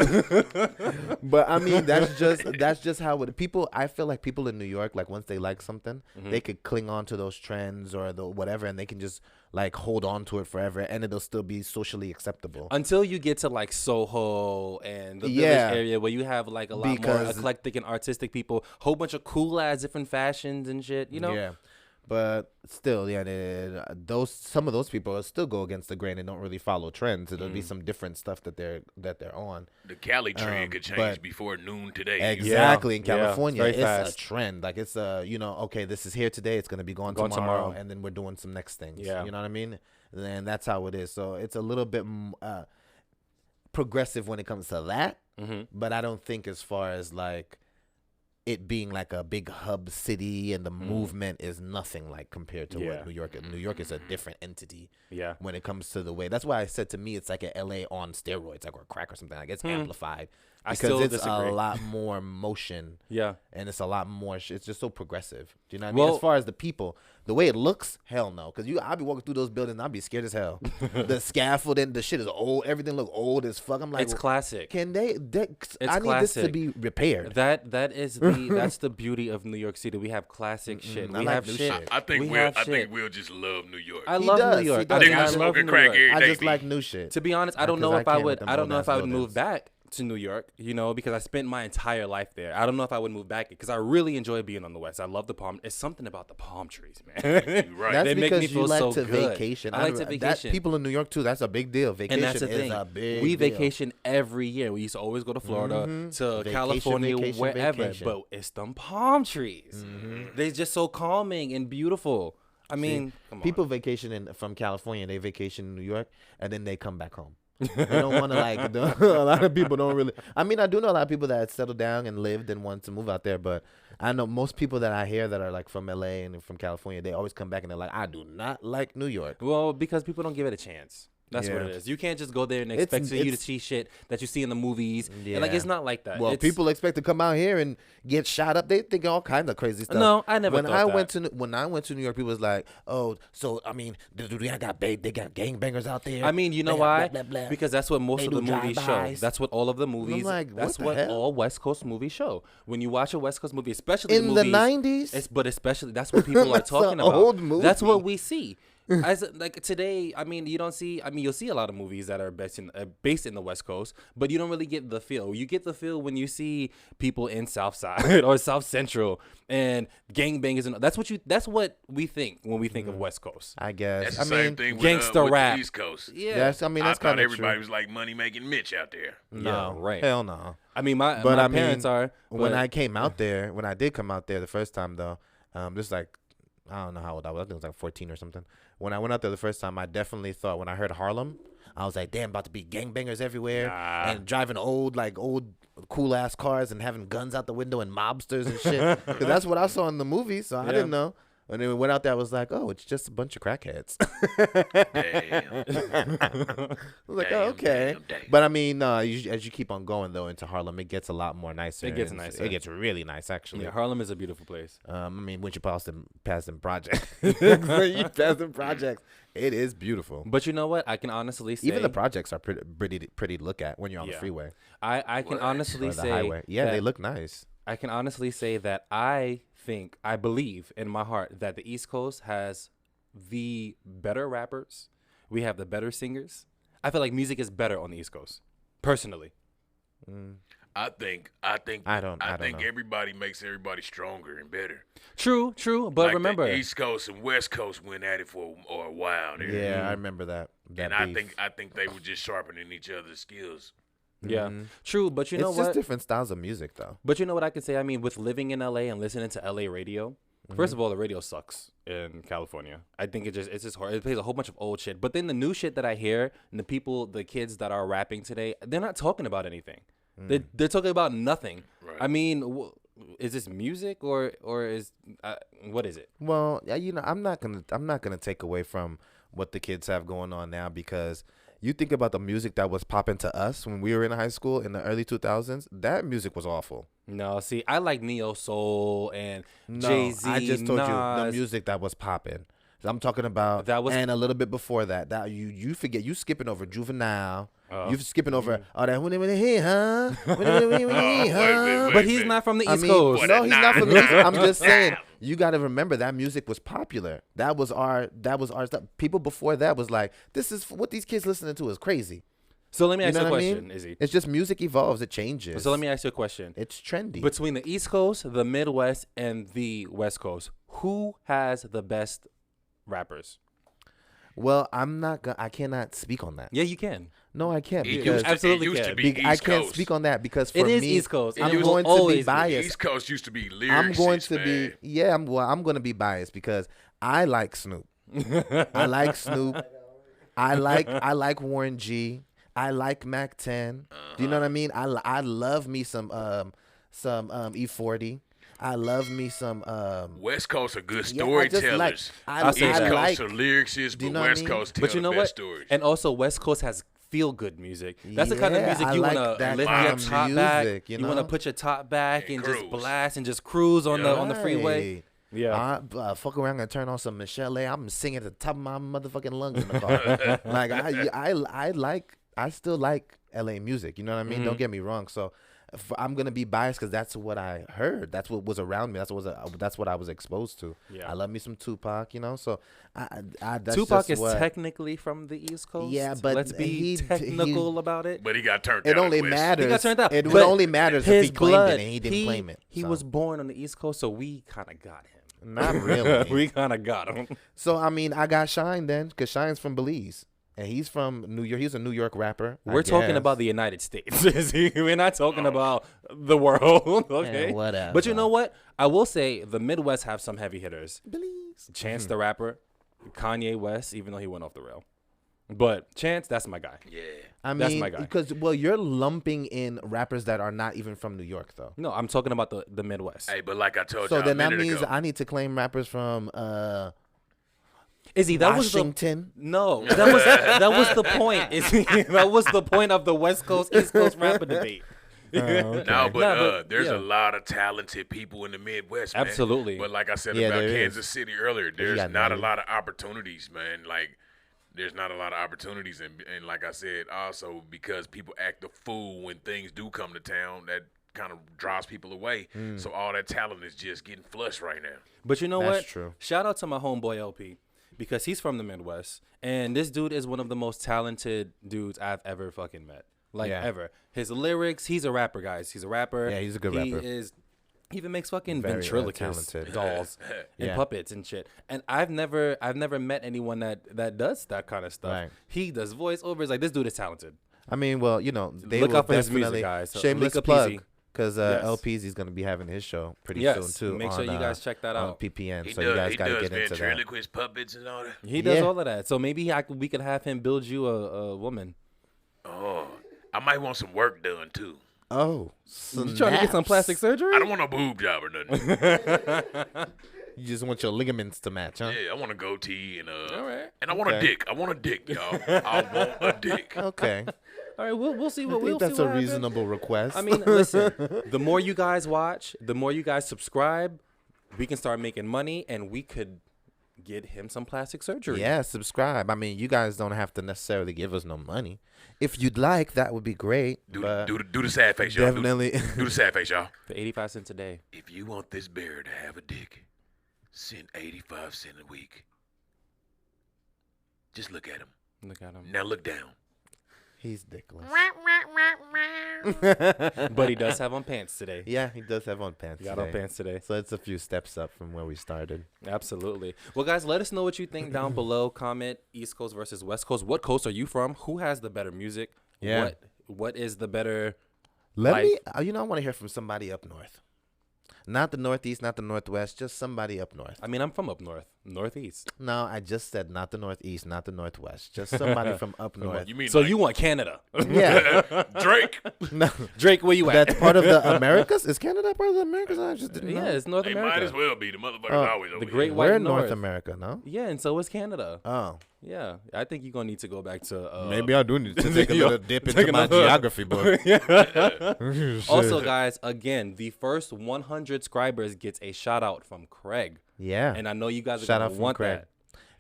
But I mean, that's just how people. I feel like people in New York, like once they like something, they could cling on to those trends or the whatever, and they can just like hold on to it forever, and it'll still be socially acceptable. Until you get to like Soho and the Yeah. village area where you have like a lot more Because- eclectic and artistic people, whole bunch of cool ass different fashions and shit, you know? Yeah. But still, some of those people will still go against the grain and don't really follow trends. It'll be some different stuff that they're on. The Cali trend could change but- before noon today. Exactly. In Yeah, California, very it's fast. a trend. Like it's okay, this is here today. It's going to be gone Gone tomorrow, tomorrow. and then we're doing some next things. Yeah. You know what I mean? And that's how it is. So it's a little bit progressive when it comes to that. But I don't think as far as like it being like a big hub city and the movement is nothing like compared to Yeah. what New York is. New York is a different entity Yeah. when it comes to the way. That's why I said to me it's like a LA on steroids, like or crack or something. Like it's amplified I because still it's disagree. a lot more motion Yeah. and it's a lot more. It's just so progressive. Do you know what I mean? Well- As far as the people, the way it looks, hell no. Because I'll be walking through those buildings, and I'll be scared as hell. The scaffolding, the shit is old. Everything look old as fuck. I'm like, It's classic. Can they? I need this to classic. be repaired. That's the beauty of New York City. We have classic shit. I We like have new shit. shit. I think We Will. have I think shit. Will just love New York. I He love does, New York. he does. I Niggas love smoking New crack York. every I day, just B. like new shit. To be honest, I don't know Because if I I can't would. with them I don't know if old-ass I would move buildings. back to New York. Because I spent my entire life there. I don't know if I would move back because I really enjoy being on the West. I love the palm. It's something about the palm trees, man. You right. That's They make because me you feel like so to good. vacation. I like to That vacation. people in New York too. That's a big deal. Vacation And that's the thing. is a big We deal. vacation every year. We used to always go to Florida, to Vacation, California, vacation, wherever. vacation. But it's them palm trees. They're just so calming and beautiful. I mean, come on. People vacation from California. They vacation in New York, and then they come back home. They don't want to like. A lot of people don't really. I mean, I do know a lot of people that settled down and lived and want to move out there, but I know most people that I hear that are like from LA and from California, they always come back and they're like, I do not like New York. Well, because people don't give it a chance. That's what Yeah. it is. You can't just go there and It's- expect you to it's- see shit that you see in the movies. And like Yeah. it's not like that. Well, It's- people expect to come out here and get shot up. They think all kind of crazy stuff. No, I never When thought I that. went to New York, people was like, "Oh, so I mean, they got gangbangers out there." I mean, you know They got why? blah, blah, blah. Because that's what most They of the do movies show. drive-bys. That's what all of the movies. like, what that's the what hell? all West Coast movies show. When you watch a West Coast movie, especially In the movies, 90s? but especially that's what people are That's talking an about. old movie. That's what we see. As like today, I mean, you don't see. I mean, you'll see a lot of movies that are based in the West Coast, but you don't really get the feel. You get the feel when you see people in South Side or South Central and gangbangers, and that's what we think when we think of West Coast. I guess. That's the I same mean, thing gangsta with rap. the East Coast. Yeah, that's. I mean, I that's thought kind of everybody true. was like money making Mitch out there. Yeah, No, right. Hell no. I mean, my But I parents mean, are. When but- I came out there, when I did come out there the first time though, this is like, I don't know how old I was. I think it was like 14 or something. When I went out there the first time, I definitely thought when I heard Harlem, I was like, damn, about to be gangbangers everywhere and driving old cool ass cars and having guns out the window and mobsters and shit. Because that's what I saw in the movie, so I didn't know. And then we went out there, I was like, oh, it's just a bunch of crackheads. Damn. I was like, Damn, oh, okay. damn. But I mean, as you keep on going though into Harlem, it gets a lot more nicer. It gets and nicer. It gets really nice, actually. Yeah, Harlem is a beautiful place. I mean, once you pass them projects, when you pass them projects, it is beautiful. But you know what? I can honestly say Even the projects are pretty to look at when you're on the Yeah. freeway I can What? honestly or the say highway. Yeah, that- they look nice. I can honestly say that I believe in my heart that the East Coast has the better rappers. We have the better singers. I feel like music is better on the East Coast, personally. I think I don't know. everybody makes everybody stronger and better. True, but Like remember, the East Coast and West Coast went at it for a while there. Yeah, I remember that. and beef. I think they were just sharpening each other's skills. yeah, true. But you know it's what? just different styles of music, though. But you know what I can say? I mean, with living in LA and listening to LA radio, first of all, the radio sucks in California. I think it's just hard. It plays a whole bunch of old shit. But then the new shit that I hear and the kids that are rapping today, they're not talking about anything. They're talking about nothing. Right. I mean, is this music or is what is it? Well, yeah, I'm not gonna take away from what the kids have going on now, because you think about the music that was popping to us when we were in high school in the early 2000s. That music was awful. No, see, I like neo soul and No, Jay-Z. I just told you the Nas. music that was popping. I'm talking about That was- and a little bit before that. That you forget, you skipping over Juvenile. Oh. You skipping over all that here, huh? Huh? But he's not from the I East mean, Coast. no, he's not from the Nah. East Coast. I'm just saying, you got to remember that music was popular. That was our stuff. People before that was like, this is what these kids listening to is crazy. So let me You ask know you a what I question, mean? Izzy. It's just music evolves, it changes. So let me ask you a question. It's trendy. Between the East Coast, the Midwest, and the West Coast, who has the best rappers? Well, I cannot speak on that. Yeah, you can. No, I can't, It because absolutely used to can. be I East can't Coast. speak on that because for It is me, East Coast. I'm It will going to always be be. biased. East Coast used to be lyrics. I'm going to be I'm going to be biased because I like Snoop. I like Snoop. I like Warren G. I like Mac 10. Do you know what I mean? I love me some E40. I love me some West Coast are good yeah, I just storytellers. like I'll say East that. Coast like are lyricists, Do you but know what I West mean? Coast tell But you know the what? best stories. And also, West Coast has feel good music. That's the kind of Yeah, music I you like want to that lift kind your of top back. music, you You want to know? put your top back And and just cruise. blast and just cruise on the freeway. Right. Yeah. I fuck around and turn on some Michelle A. I'm singing at the top of my motherfucking lungs in the car. Like I still like LA music. You know what I mean? Don't get me wrong. So I'm gonna be biased because that's what I heard. That's what was around me. That's what I was exposed to. Yeah. I love me some Tupac. You know, so that's Tupac just is what, technically from the East Coast. Yeah, but let's be he- technical about it. But he got turned It down. only West. matters. He got turned out. It But only matters if his he claimed blood, it and he didn't claim it. He So, was born on the East Coast, so we kind of got him. not really. We kind of got him. So I mean, I got Shine then, because Shine's from Belize, and he's from New York. He's a New York rapper. I We're talking guess. about the United States. We're not talking about the world. Okay. whatever. But you know what? I will say the Midwest have some heavy hitters. Belize. Chance the Rapper, Kanye West, even though he went off the rail. But Chance, that's my guy. Yeah. I That's mean, my guy. because you're lumping in rappers that are not even from New York, though. No, I'm talking about the Midwest. Hey, but like I told So you a then that minute means ago, I need to claim rappers from Izzy, that Washington. that was the point. Izzy, that was the point of the West Coast East Coast rapper debate. No, but there's a lot of talented people in the Midwest, man. Absolutely. But like I said Yeah, about there Kansas is. City earlier, there's got not a Nelly. lot of opportunities, man. Like, there's not a lot of opportunities. And like I said, also because people act a fool when things do come to town, that kind of draws people away. So all that talent is just getting flushed right now. But you know That's what? true. Shout out to my homeboy LP because he's from the Midwest, and this dude is one of the most talented dudes I've ever fucking met. Like ever. His lyrics, he's a rapper, guys. He's a rapper. Yeah, he's a good rapper. He even makes fucking Very, ventriloquist talented. dolls and Yeah. puppets and shit. And I've never met anyone that does that kind of stuff. Right. He does voiceovers. Like, this dude is talented. I mean, well, you know, they Look will out for his definitely music, guys. So shameless look up plug Easy. because Yes. LP's he's gonna be having his show pretty Yes, soon too. make sure on, you guys check that on out. PPN. He So you guys gotta does get into that. ventriloquist puppets and all that. He does Yeah. all of that. So maybe we could have him build you a woman. Oh, I might want some work done too. Oh, You trying to get some plastic surgery? I don't want no boob job or nothing. You just want your ligaments to match, huh? Yeah, I want a goatee and right. and I want a Okay. dick. I want a dick, y'all. I want a dick. Okay. All right, we'll see I what think we'll that's see a what happens. reasonable request. I mean, listen, the more you guys watch, the more you guys subscribe, we can start making money, and we could get him some plastic surgery. yeah, subscribe. I mean, you guys don't have to necessarily give us no money. If you'd like, that would be great. Do but the sad face, y'all. definitely. Do the sad face, y'all. For 85 cents a day. If you want this bear to have a dick, send 85 cents a week. Just look at him. Look at him. Now look down. He's dickless. But he does have on pants today. Yeah, he does have on pants. He got on today. pants today. So it's a few steps up from where we started. Absolutely. Well, guys, let us know what you think down below. Comment East Coast versus West Coast. What coast are you from? Who has the better music? Yeah. What is the better? Let me, I want to hear from somebody up north. Not the Northeast, not the Northwest, just somebody up north. I mean, I'm from up north, Northeast. No, I just said not the Northeast, not the Northwest. Just somebody from up north. You mean So like you want Canada? Yeah. Drake? No, Drake, where you at? that's part of the Americas. Is Canada part of the Americas? I just didn't know. Yeah, it's North They America. might as well be. The motherfuckers always over the here. Great We're White in North North. America, no? Yeah, and so is Canada. Oh. Yeah, I think you're gonna need to go back to. I do need to take a Yo, little dip take into my another- geography book. Also, guys, again, the first 100 subscribers gets a shout out from Craig, Yeah. and I know you guys are Shout gonna out from want Craig. that.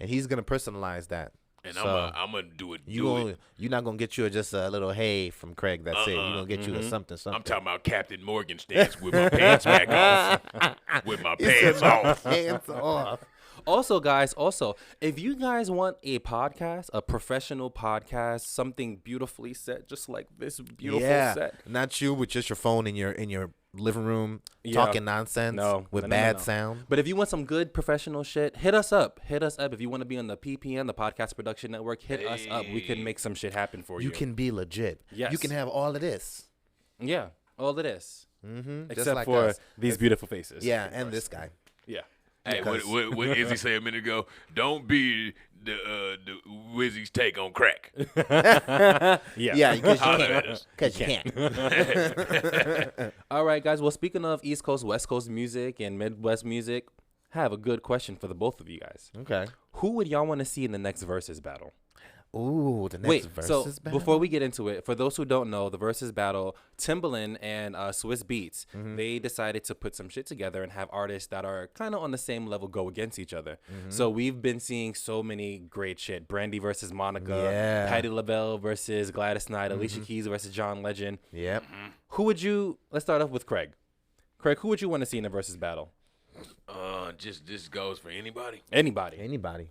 And he's going to personalize that. And So, I'm gonna do it. you're not going to get you just a little hey from Craig. That's it. You're going to get you a something. I'm talking about Captain Morgan stance with my pants back off. With my pants off. Hands off. Also, guys, if you guys want a podcast, a professional podcast, something beautifully set, just like this beautiful set. Not you with just your phone in your living room Yeah. talking nonsense with No. bad sound. But if you want some good professional shit, hit us up. Hit us up. If you want to be on the PPN, the Podcast Production Network, hit us up. We can make some shit happen for you. You can be legit. Yes. You can have all of this. Yeah, all of this. Mm-hmm. Except for these beautiful faces. Yeah, and this guy. Yeah. Hey, what Izzy said a minute ago? Don't be the Wizzy's take on crack. Yeah, because you Holler at can't. us. Because you can't. All right, guys. Well, speaking of East Coast, West Coast music and Midwest music, I have a good question for the both of you guys. Okay. Who would y'all want to see in the next Versus battle? Ooh, the next Wait, versus so battle? before we get into it, for those who don't know, the Versus battle, Timbaland and Swiss Beats, they decided to put some shit together and have artists that are kind of on the same level go against each other. So we've been seeing so many great shit. Brandy versus Monica, Yeah. Patti LaBelle versus Gladys Knight, Alicia Keys versus John Legend. Yep. Who would you, let's start off with Craig. Craig, who would you want to see in a Versus battle? Just this goes for anybody. Anybody. Anybody.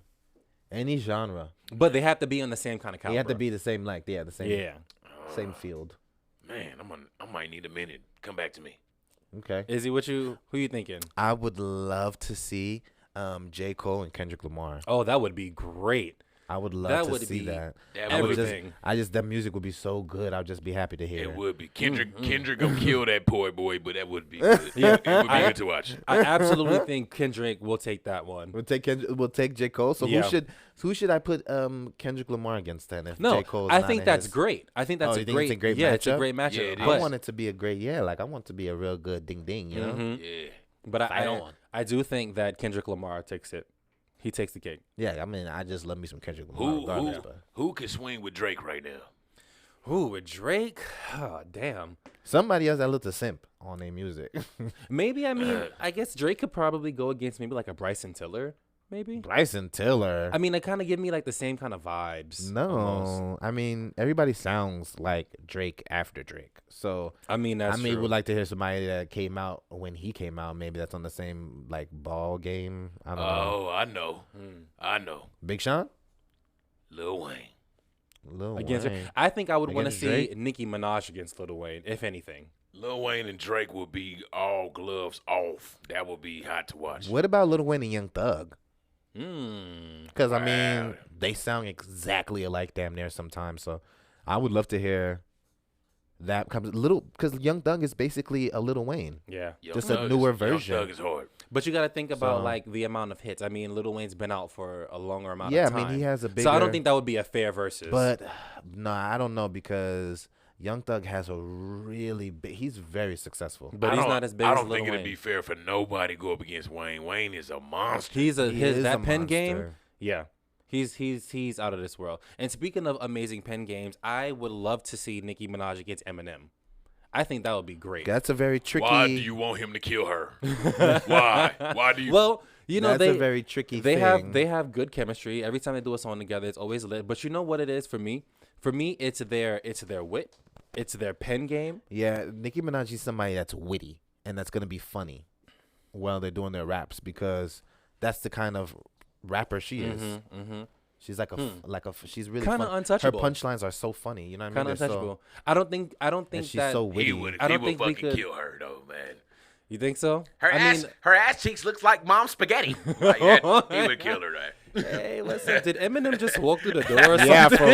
Any genre. But they have to be on the same kind of caliber. They have to be the same, the same Yeah. same field. Man, I might need a minute. Come back to me. Okay. Izzy, who you thinking? I would love to see J. Cole and Kendrick Lamar. Oh, that would be great. I would love That to would see be that. That I would would everything. that music would be so good. I'd just be happy to hear It it. would be. Kendrick gonna kill that poor boy, but that would be good. It would be good to watch. I absolutely think Kendrick will take that one. We'll take J. Cole. So Yeah. who should I put Kendrick Lamar against then? If No, J. Cole's I not think in that's his- great. I think that's Oh, a you think great, it's a great it's a matchup? great matchup. Yeah, it I but, want it to be a great I want it to be a real good ding ding. You know. Mhm. Yeah. but Fight on. I do think that Kendrick Lamar takes it. He takes the cake. Yeah, I mean, I just love me some Kendrick Lamar. regardless, but Who can swing with Drake right now? Ooh, with Drake? Oh, damn. somebody else that looked a simp on their music. Maybe, I mean, I guess Drake could probably go against maybe like a Bryson Tiller, maybe. Bryson Tiller. I mean, it kind of give me like the same kind of vibes. No, almost. I mean everybody sounds like Drake after Drake. So I mean, that's true. would like to hear somebody that came out when he came out. Maybe that's on the same like ball game. I don't know. Oh, I know. I know. Big Sean, Lil Wayne. Lil Against Wayne. I think I would want to Against see Drake? Nicki Minaj against Lil Wayne, if anything. Lil Wayne and Drake will be all gloves off. That would be hot to watch. What about Lil Wayne and Young Thug? Hmm. Because I mean Wow. they sound exactly alike, damn near sometimes. So I would love to hear that comes because Young Thug is basically a Lil Wayne. Yeah. Young just a Thug newer Young version. Thug is hard. But you got to think about So- like the amount of hits. I mean, Lil Wayne's been out for a longer amount Yeah, of I time. mean he has a bigger. So I don't think that would be a fair versus. But no, I don't know because Young Thug has a really big. He's very successful. But I he's don't- not as big I as don't Lil think Wayne. it'd be fair for nobody to go up against Wayne. Wayne is a monster. He's a He his is that a pen game. monster. Yeah. He's out of this world. And speaking of amazing pen games, I would love to see Nicki Minaj against Eminem. I think that would be great. That's a very tricky. Why do you want him to kill her? Why? Why do you? Well, you know That's they a very tricky. they thing. have good chemistry. Every time they do a song together, it's always lit. But you know what it is for me? For me, it's their wit, it's their pen game. Yeah, Nicki Minaj is somebody that's witty and that's gonna be funny while they're doing their raps because that's the kind of rapper she is. Mm-hmm. She's like she's really Kinda fun. untouchable. Her punchlines are so funny. You know what I mean? Kind of They're untouchable. So, I don't think and she's that so witty. he would. I don't He would think we fucking could- kill her though, man. You think so? Her ass cheeks looks like mom's spaghetti. Like, that, he would kill her. That. Hey, listen. Did Eminem just walk through the door or something? Yeah, for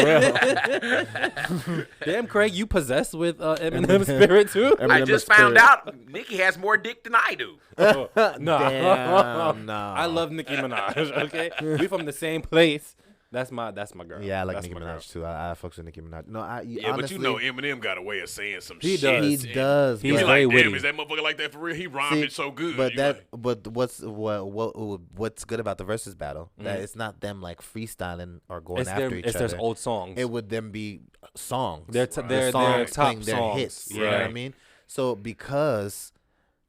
real. Damn, Craig, you possessed with Eminem spirit too? I just found out Nikki has more dick than I do. No. Damn, no. I love Nicki Minaj. Okay, we from the same place. That's my girl. Yeah, I like That's Nicki my girl. Minaj too. I fucks with Nicki Minaj. No, Yeah, honestly, but you know Eminem got a way of saying some He shit. does. he does. He's He's but- very like, damn, witty. is that motherfucker like that for real? He rhymed See, it so good. But You that, like, but what's good about the versus battle? That it's not them like freestyling or going after each It's other. their old songs. It would then be songs. Their The their songs top playing their songs. hits. Yeah. You know what I mean? So because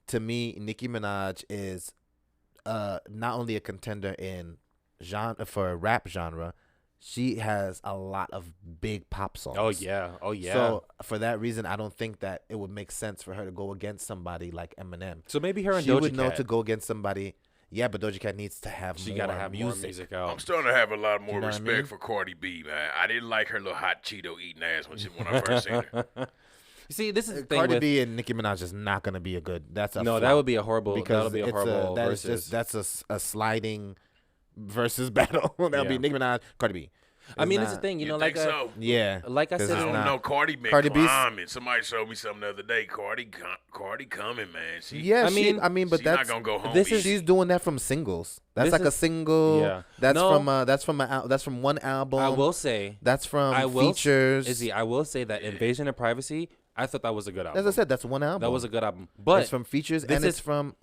to me, Nicki Minaj is not only a contender in genre for rap genre, she has a lot of big pop songs. Oh yeah. So for that reason, I don't think that it would make sense for her to go against somebody like Eminem. So maybe her and She Doja would know Cat. to go against somebody. Yeah, but Doja Cat needs to have She more gotta have music. more music I'm out. starting to have a lot more know what I respect mean? for Cardi B, man. I didn't like her little hot Cheeto eating ass when I first seen her. You see, this is the thing Cardi with B and Nicki Minaj is not gonna be a good. That's a no, that flop would be a horrible. because That'll be a it's horrible that is versus. that's a sliding versus battle. That'll be Yeah. Nicki Minaj, Cardi B. I mean, It's it's the not- thing, you know, think like so? Yeah, like I 'cause said, I it's don't not- know. Cardi been Cardi B's- climbing. Somebody showed me something the other day. Cardi coming, man. She, Yeah, I mean, but she's not that's gonna go home. this is- easy. she's doing that from singles. That's This like a is- single. Yeah. That's No. from one album. I will say, That's from I will features. Izzy, I will say that Invasion of Privacy, I thought that was a good album. As I said, that's one album. that was a good album. But it's from features this and it's is- from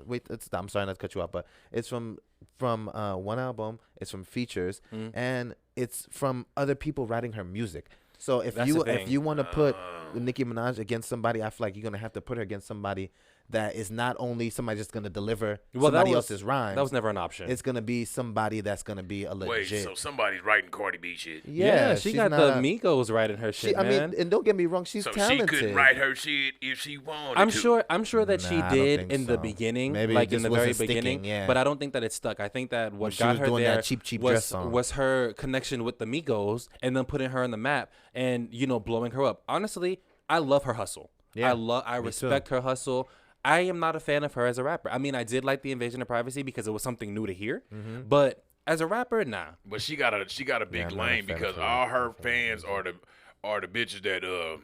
I'm sorry not to cut you off, but it's from one album. It's from features and it's from other people writing her music. So if That's you the thing. if you want to put Nicki Minaj against somebody, I feel like you're gonna have to put her against somebody that is not only somebody just gonna deliver somebody else's rhymes. That was never an option. It's gonna be somebody that's gonna be a Wait, legit. so somebody's writing Cardi B shit. yeah, she she's got not the a- Migos writing her shit, I man. mean, and don't get me wrong, she's So talented. she couldn't write her shit if she wanted I'm to. sure that she Nah, I don't did think in the so. beginning, Maybe it like in just the very wasn't sticking, beginning. yeah. But I don't think that it stuck. I think that what She got was her doing there that cheap dress was song. was her connection with the Migos and then putting her on the map and blowing her up. Honestly, I love her hustle. Yeah, I respect her hustle. I am not a fan of her as a rapper. I mean, I did like the Invasion of Privacy because it was something new to hear. But as a rapper, nah. But she got a big I'm not a lane fan of because her. all her fans are the bitches that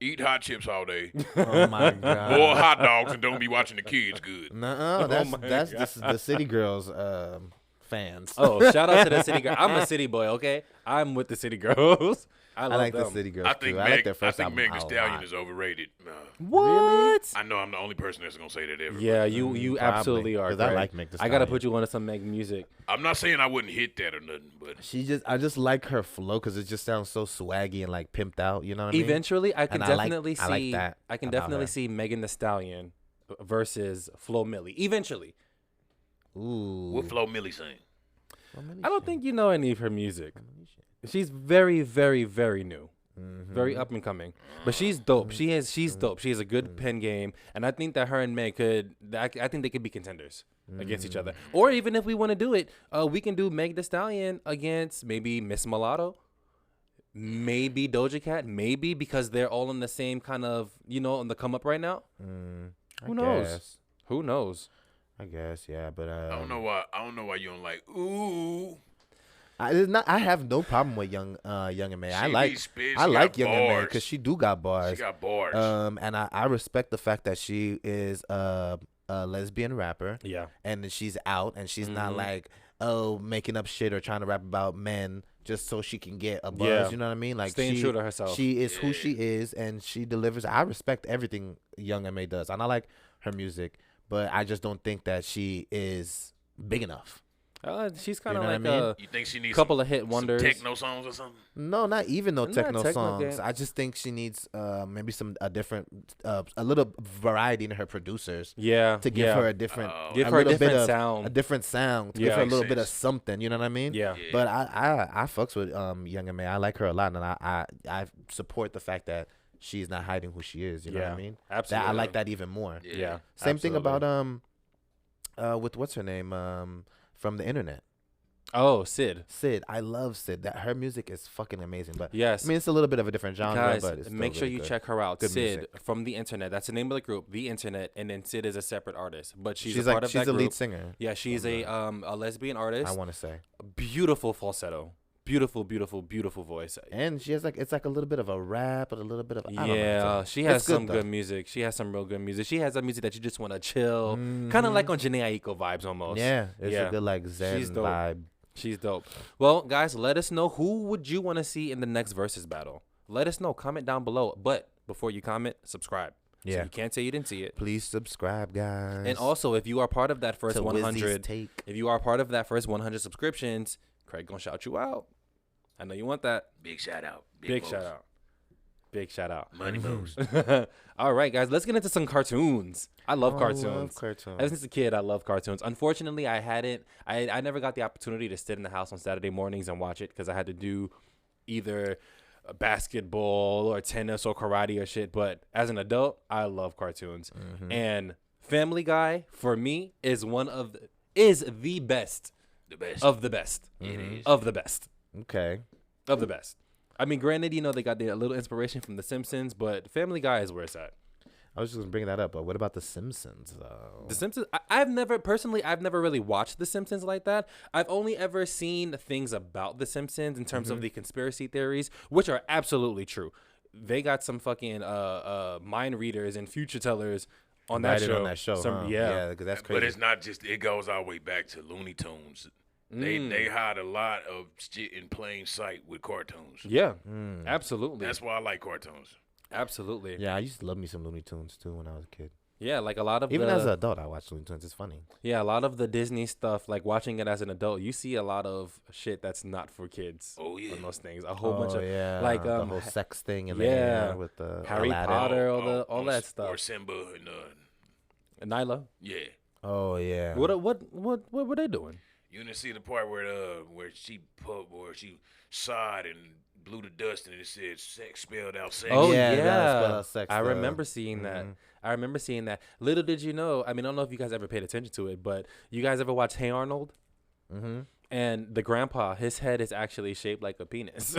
eat hot chips all day, Oh my god. boil hot dogs, and don't be watching the kids good. No, that's the city girls fans. Oh, shout out to the city girl. I'm a city boy, okay? I'm with the city girls. I love like them. the City Girls I think too. I like their first album Meg Thee a Stallion lot. is overrated. What? I know I'm the only person that's gonna say that ever. Yeah, you Probably, absolutely are. 'cause I Greg. like Meg Thee I gotta Stallion. put you on to some Meg music. I'm not saying I wouldn't hit that or nothing, but I just like her flow because it just sounds so swaggy and like pimped out. You know what I mean? Eventually, I can And I like- definitely I like see. that I can about definitely her. see Megan Thee Stallion versus Flo Milli. Eventually, Ooh. what Flo Milli sing? I don't think you know any of her music. She's very, very, very new. Very up and coming, but she's dope. She's dope. She has a good pen game, and I think that her and Meg could. I think they could be contenders against each other. Or even if we want to do it, we can do Meg Thee Stallion against maybe Miss Mulatto, maybe Doja Cat, maybe because they're all in the same kind of on the come up right now. Who knows? Guess. Who knows? I guess, yeah, but I don't know why you don't like. Ooh, I have no problem with Young M.A. I She like be spit, I she like got Young M.A. bars. because she do got bars. she got bars. And I respect the fact that she is a lesbian rapper. Yeah. And she's out and she's not Mhm. like making up shit or trying to rap about men just so she can get a buzz. Yeah. You know what I mean? Like Staying true to herself. She is who she is and she delivers. I respect everything Young M.A. does and I like her music, but I just don't think that she is big enough. She's kind of know what like I mean? a you think she needs couple some, of hit some wonders. techno songs or something? No, not even no Not techno techno songs. game. I just think she needs maybe a little variety in her producers Yeah. to give yeah. her a different, Give her a little bit different of- sound. a different sound, to Yeah. give her a Makes little bit of sense. something. You know what I mean? Yeah. Yeah. But I fucks with Young M.A. I like her a lot, and I support the fact that she's not hiding who she is. You know what I Yeah, mean? absolutely. I like that even more. Yeah. Same thing about absolutely. with what's her name from the internet. Oh, Sid. Sid, I love Sid. That her music is fucking amazing. But Yes. I mean, it's a little bit of a different genre, Guys, but it's still make sure really you good. check her out. Good Sid music. from the internet. That's the name of the group, the internet, and then Sid is a separate artist, but she's a like part of she's that the group. lead singer. Yeah, she's a lesbian artist. I want to say, Beautiful falsetto, beautiful, beautiful, beautiful voice. and she has it's like a little bit of a rap, but a little bit of I don't know. Yeah, she has It's good, some though. good music. She has some real good music. She has that music that you just want to chill, kind Mhm. of like on Janae Aiko vibes almost. Yeah, it's Yeah. a good like Zen She's dope. vibe. She's dope. Well, guys, let us know who would you want to see in the next versus battle. Let us know. Comment down below. But before you comment, subscribe. So Yeah. you can't say you didn't see it. Please subscribe, guys. And also, if you are part of that first to 100, Wizzy's Take. if you are part of that first 100 subscriptions, Craig gonna shout you out. I know you want that. Big shout out. Big moves. shout out. Big shout out. Money moves. All right, guys, let's get into some cartoons. I love cartoons. I love cartoons. Ever since a kid, I love cartoons. Unfortunately, I never got the opportunity to sit in the house on Saturday mornings and watch it because I had to do either basketball or tennis or karate or shit. But as an adult, I love cartoons. And Family Guy, for me, is the best The best. of the best. It is. Of the best. Okay. Of the best. I mean, granted, they got a little inspiration from The Simpsons, but Family Guy is where it's at. I was just gonna bring that up, but what about The Simpsons though? The Simpsons, I've never really watched The Simpsons like that. I've only ever seen things about The Simpsons in terms of the conspiracy theories, which are absolutely true. They got some fucking mind readers and future tellers on that Right show. on that show, huh? Yeah. because that's crazy. But it's not just. It goes all the way back to Looney Tunes. They hide a lot of shit in plain sight with cartoons. Yeah, absolutely. That's why I like cartoons. Absolutely. Yeah, I used to love me some Looney Tunes too when I was a kid. Yeah, like a lot of Even the, as an adult, I watch Looney Tunes. It's funny. yeah, a lot of the Disney stuff, like watching it as an adult, you see a lot of shit that's not for kids. Oh, yeah. on those things. A whole bunch of like the um, whole sex thing in yeah, there with the Harry Aladdin. Potter, all Or that stuff. Or Simba and Nyla. yeah. Oh yeah. What were they doing? You didn't see the part where she sighed and blew the dust and it said sex spelled out sex. Oh Yeah, yeah, that's what sex I stuff. remember seeing that. I remember seeing that. Little did you know. I mean, I don't know if you guys ever paid attention to it, but you guys ever watch Hey Arnold? Mm-hmm. And the grandpa, his head is actually shaped like a penis.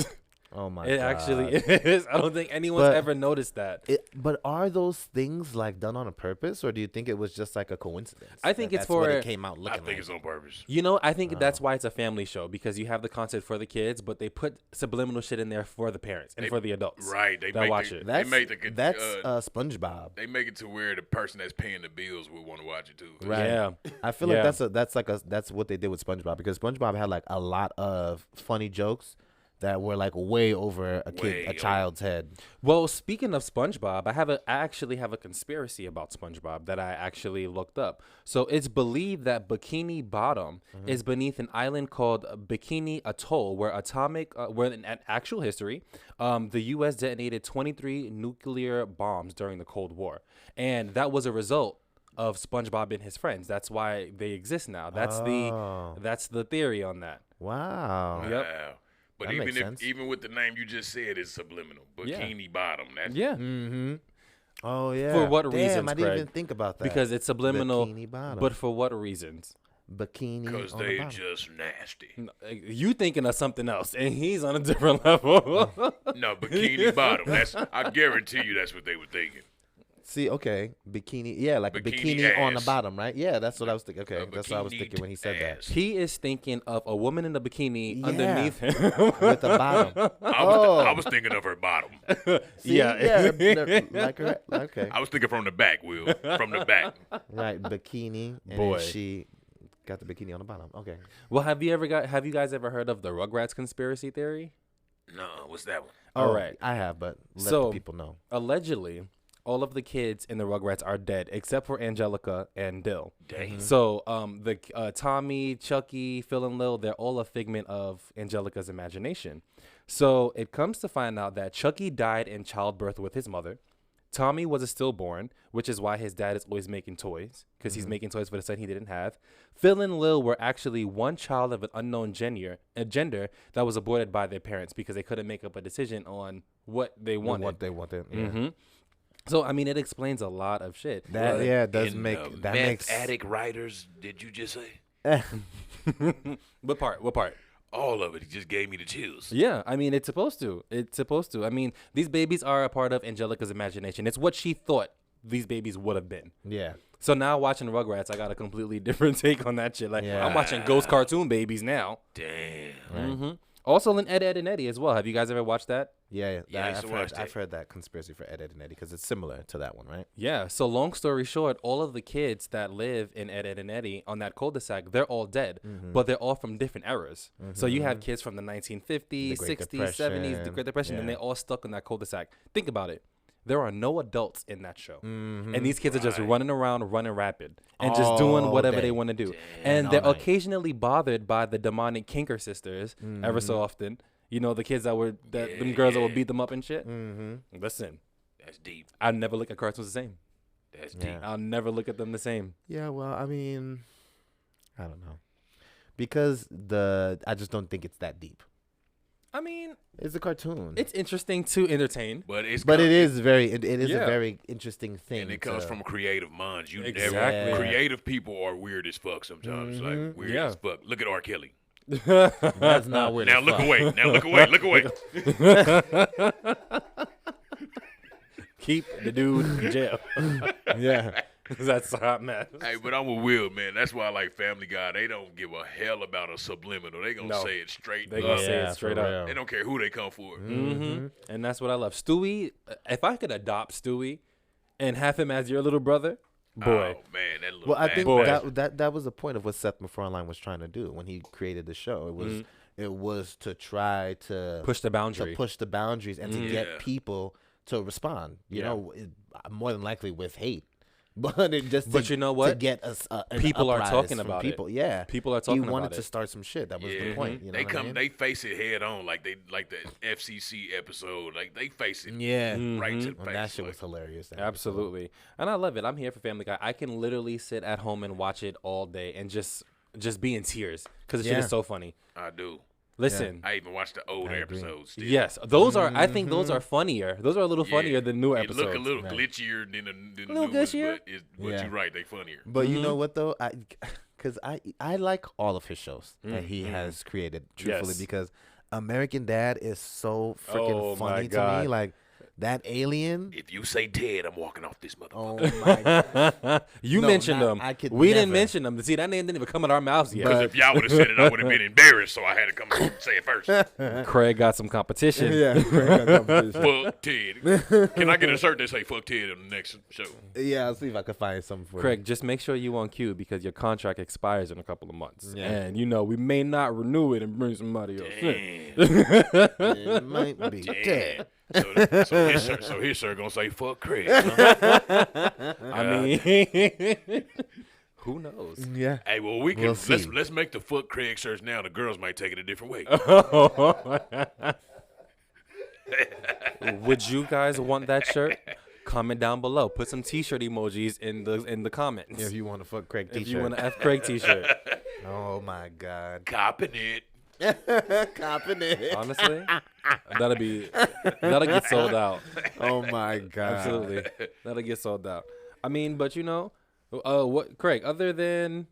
Oh my It god. actually is. I don't think anyone's But- ever noticed that. But are those things like done on a purpose, or do you think it was just like a coincidence? I think it's that's what for- it came out I looking think like. it's on purpose. You know, I think that's why it's a family show, because you have the content for the kids, but they put subliminal shit in there for the parents and for the adults. Right. They that make watch the, it. That's they make the that's SpongeBob. they make it to where the person that's paying the bills will want to watch it too. Right. Yeah. I feel Yeah. like that's what they did with SpongeBob, because SpongeBob had like a lot of funny jokes that were like way over a child's head. Well, speaking of SpongeBob, I actually have a conspiracy about SpongeBob that I actually looked up. So it's believed that Bikini Bottom is beneath an island called Bikini Atoll, where where in actual history, the U.S. detonated 23 nuclear bombs during the Cold War, and that was a result of SpongeBob and his friends. That's why they exist now. That's the theory on that. Wow. Yep. Wow. But That makes sense. even with the name you just said, it's subliminal. Bikini Bottom. That's Yeah. Mm-hmm. Oh yeah. For what Damn, reasons, I didn't Craig? even think about that. Because it's subliminal, Bikini Bottom. but for what reasons? Bikini because on the they bottom. just nasty. You thinking of something else, and he's on a different level. No, Bikini Bottom. I guarantee you that's what they were thinking. See, okay, bikini, yeah, like a Bikini bikini on the ass. bottom, right? Yeah, that's what I was thinking. Okay, A that's what I was bikinied thinking when he said ass. He is thinking of a woman in a bikini Yeah. underneath him. that with the bottom. I was thinking of her bottom. See, like her, okay, I was thinking from the back, Will. From the back. right, bikini, and Boy. then she got the bikini on the bottom. Okay, Well, have you guys ever heard of the Rugrats conspiracy theory? No, what's that one? All right. I have, but let So- the people know. Allegedly, all of the kids in the Rugrats are dead except for Angelica and Dill. Dang. So, the Tommy, Chucky, Phil, and Lil, they're all a figment of Angelica's imagination. So it comes to find out that Chucky died in childbirth with his mother. Tommy was a stillborn, which is why his dad is always making toys, because he's making toys for the son he didn't have. Phil and Lil were actually one child of an unknown gender that was aborted by their parents because they couldn't make up a decision on what they wanted. What they wanted. Yeah. Mm-hmm. So I mean, it explains a lot of shit. That yeah, it does In make the that meth makes addict writers, did you just say? What part? What part? All of it. He just gave me the chills. Yeah, I mean, it's supposed to. It's supposed to. I mean, these babies are a part of Angelica's imagination. It's what she thought these babies would have been. yeah. So now watching Rugrats, I got a completely different take on that shit. Like, Yeah. I'm watching Ghost Cartoon Babies now. Damn. hmm Also, in Ed, Ed, and Eddie as well. Have you guys ever watched that? Yeah, Yeah, I used to watch I've that. heard that conspiracy for Ed, Ed, and Eddie because it's similar to that one, right? Yeah. So long story short, all of the kids that live in Ed, Ed, and Eddie on that cul-de-sac, they're all dead, but they're all from different eras. So you have kids from the 1950s, The Great 60s, 70s, the Depression. Great Depression, and Yeah. they're all stuck in that cul-de-sac. Think about it. There are no adults in that show. And these kids are just running around, running rapid, and just doing All whatever day. they want to do. And all they're night. occasionally bothered by the demonic Kinker sisters ever so often. You know, the kids them girls that would beat them up and shit. Listen, That's deep. I never look at cartoons the same. That's deep. Yeah. I'll never look at them the same. Yeah, well, I mean, I don't know, because I just don't think it's that deep. I mean, It's a cartoon, it's interesting to entertain. But it is Yeah. a very interesting thing. and it comes from creative minds. You Exactly. never creative people are weird as fuck sometimes. Like weird Yeah. as fuck. Look at R. Kelly. That's not weird. Now as look fuck. away. Now look away. Look away. Keep the dude in jail. Yeah, That's a hot mess. Hey, but I'm a Will, man. That's why I like Family Guy. They don't give a hell about a subliminal. They gonna No. say it straight They up. gonna say it for straight up. real. They don't care who they come for. Mm-hmm. And that's what I love. Stewie, if I could adopt Stewie and have him as your little brother, boy. Oh man, that little Well, I bad think Boy. that was the point of what Seth MacFarlane was trying to do when he created the show. It was to try to Push the to boundary. push the boundaries and to Yeah. get people to respond. You Yeah. know, more than likely with hate, but it just. But to, you know To what? get us, an People are uprise talking from about people. it. Yeah, People are talking He wanted about to it. start some shit. That was Yeah. the point. You know They what I mean? they face it head on, like the FCC episode. Like they face it Yeah, right to the And face. that shit like, was hilarious. that Absolutely. And I love it. I'm here for Family Guy. I can literally sit at home and watch it all day and just be in tears because the shit Yeah. is so funny. I do. Listen. I even watched the older I agree. episodes. Still. Yes, those are. I think those are funnier. Those are a little Yeah. funnier than newer It episodes. look a little Right. glitchier than the little new ones, glitchier? but Yeah. you're right, they funnier. But you Mm-hmm. know what though, because I like all of his shows that he has created, truthfully, Yes. because American Dad is so freaking Oh, my funny to God. me. Like that alien. If you say Ted, I'm walking off this motherfucker. Oh my God. You No, mentioned not- them. I could We didn't never. mention them. See, that name didn't even come out our mouths yet. Because if y'all would have said it, I would have been embarrassed, so I had to come and say it first. Craig got some competition. Yeah. Fuck Ted. Can I get a shirt that say fuck Ted on the next show? Yeah, I'll see if I can find something for Craig, just make sure you on cue because your contract expires in a couple of months. Yeah. And, we may not renew it and bring somebody else in. Damn. you. It might be dead. So his shirt gonna say fuck Craig. Huh? I mean, who knows? Yeah. Hey, well we can We'll see. let's make the fuck Craig shirts now. The girls might take it a different way. Would you guys want that shirt? Comment down below. Put some T-shirt emojis in the comments. If you want to fuck Craig If T-shirt. you want an F Craig T-shirt. Oh my God. Copping it. Copping it. Honestly, that'll get sold out. Oh my God. Absolutely, that'll get sold out. I mean, but what, Craig? Other than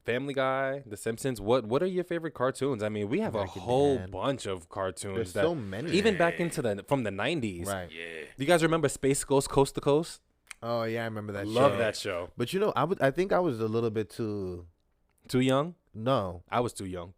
Family Guy, The Simpsons, what are your favorite cartoons? I mean, we have American a whole Dad. bunch of cartoons. There's so many. Even back into from the 90s. Right. Yeah. Do you guys remember Space Ghost Coast to Coast? Oh yeah, I remember that. Love show. that show. But I think I was a little bit too. Too young? No, I was too young.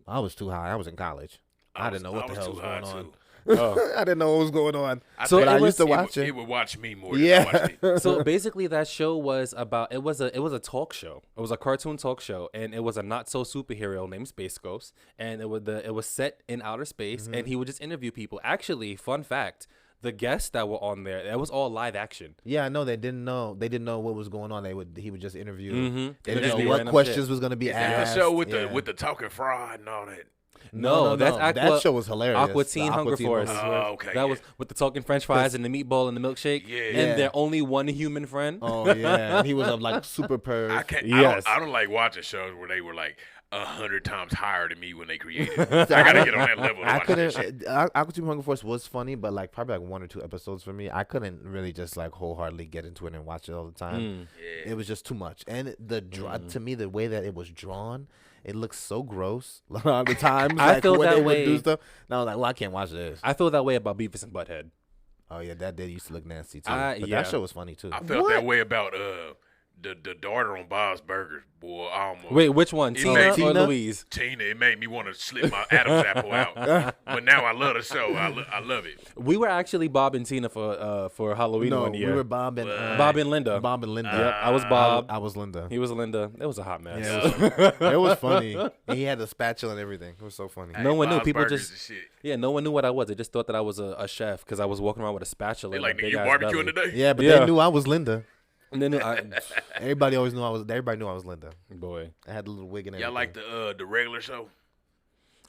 I was too high. I was in college. I didn't know what the hell was going on. Oh. I didn't know what was going on. So But it I was- used to watch It it. would watch me more than I watched it. So basically, that show was about it was a talk show. It was a cartoon talk show, and it was a not so superhero named Space Ghost, and it was set in outer space, and he would just interview people. Actually, fun fact: the guests that were on there, that was all live action. Yeah, I know they didn't know. They didn't know what was going on. He would just interview. Mhm. They It would didn't just know be what random questions shit. was going to be Is asked. that the show with Yeah. the talking fraud and all that? No, that's Aqua. that show was hilarious. Aqua The Teen Aqua Hunger Teen Force. Hunger Oh, okay. That was with the talking French fries and the meatball and the milkshake. Yeah. And Yeah. their only one human friend. Oh yeah, and he was like super perv. I can't. Yes. I don't like watching shows where they were like 100 times higher than me when they created it. I gotta get on that level to I watch that shit. couldn't. Aqua Teen Hunger Force was funny, but like probably like 1 or 2 episodes for me. I couldn't really just like wholeheartedly get into it and watch it all the time. Yeah. It was just too much, and to me, the way that it was drawn, it looks so gross a lot of the times. I like, feel when that they would way. do stuff. And I was like, well, I can't watch this. I feel that way about Beavis and Butthead. Oh yeah, that did used to look nasty too. Yeah. But that show was funny too. I felt that way about the daughter on Bob's Burgers. Boy, I almost Wait, which one? It Tina made- or Tina? Louise? Tina. It made me want to slip my Adam's apple out. But now I love the show. I love it. We were actually Bob and Tina for Halloween No, one we year. were Bob and Bob and Linda. Bob and Linda. Yep, I was Bob. I was Linda. He was Linda. It was a hot mess. Yeah, it was funny. And he had a spatula and everything. It was so funny. No one knew. Bob's People Burgers just and shit. yeah, no one knew what I was. They just thought that I was a chef because I was walking around with a spatula. They and like, a nigga, big you ass barbecuing belly. today? Yeah, but Yeah. they knew I was Linda. And then Everybody always knew I was. Everybody knew I was Linda. boy, I had the little wig and everything. Y'all like the regular show?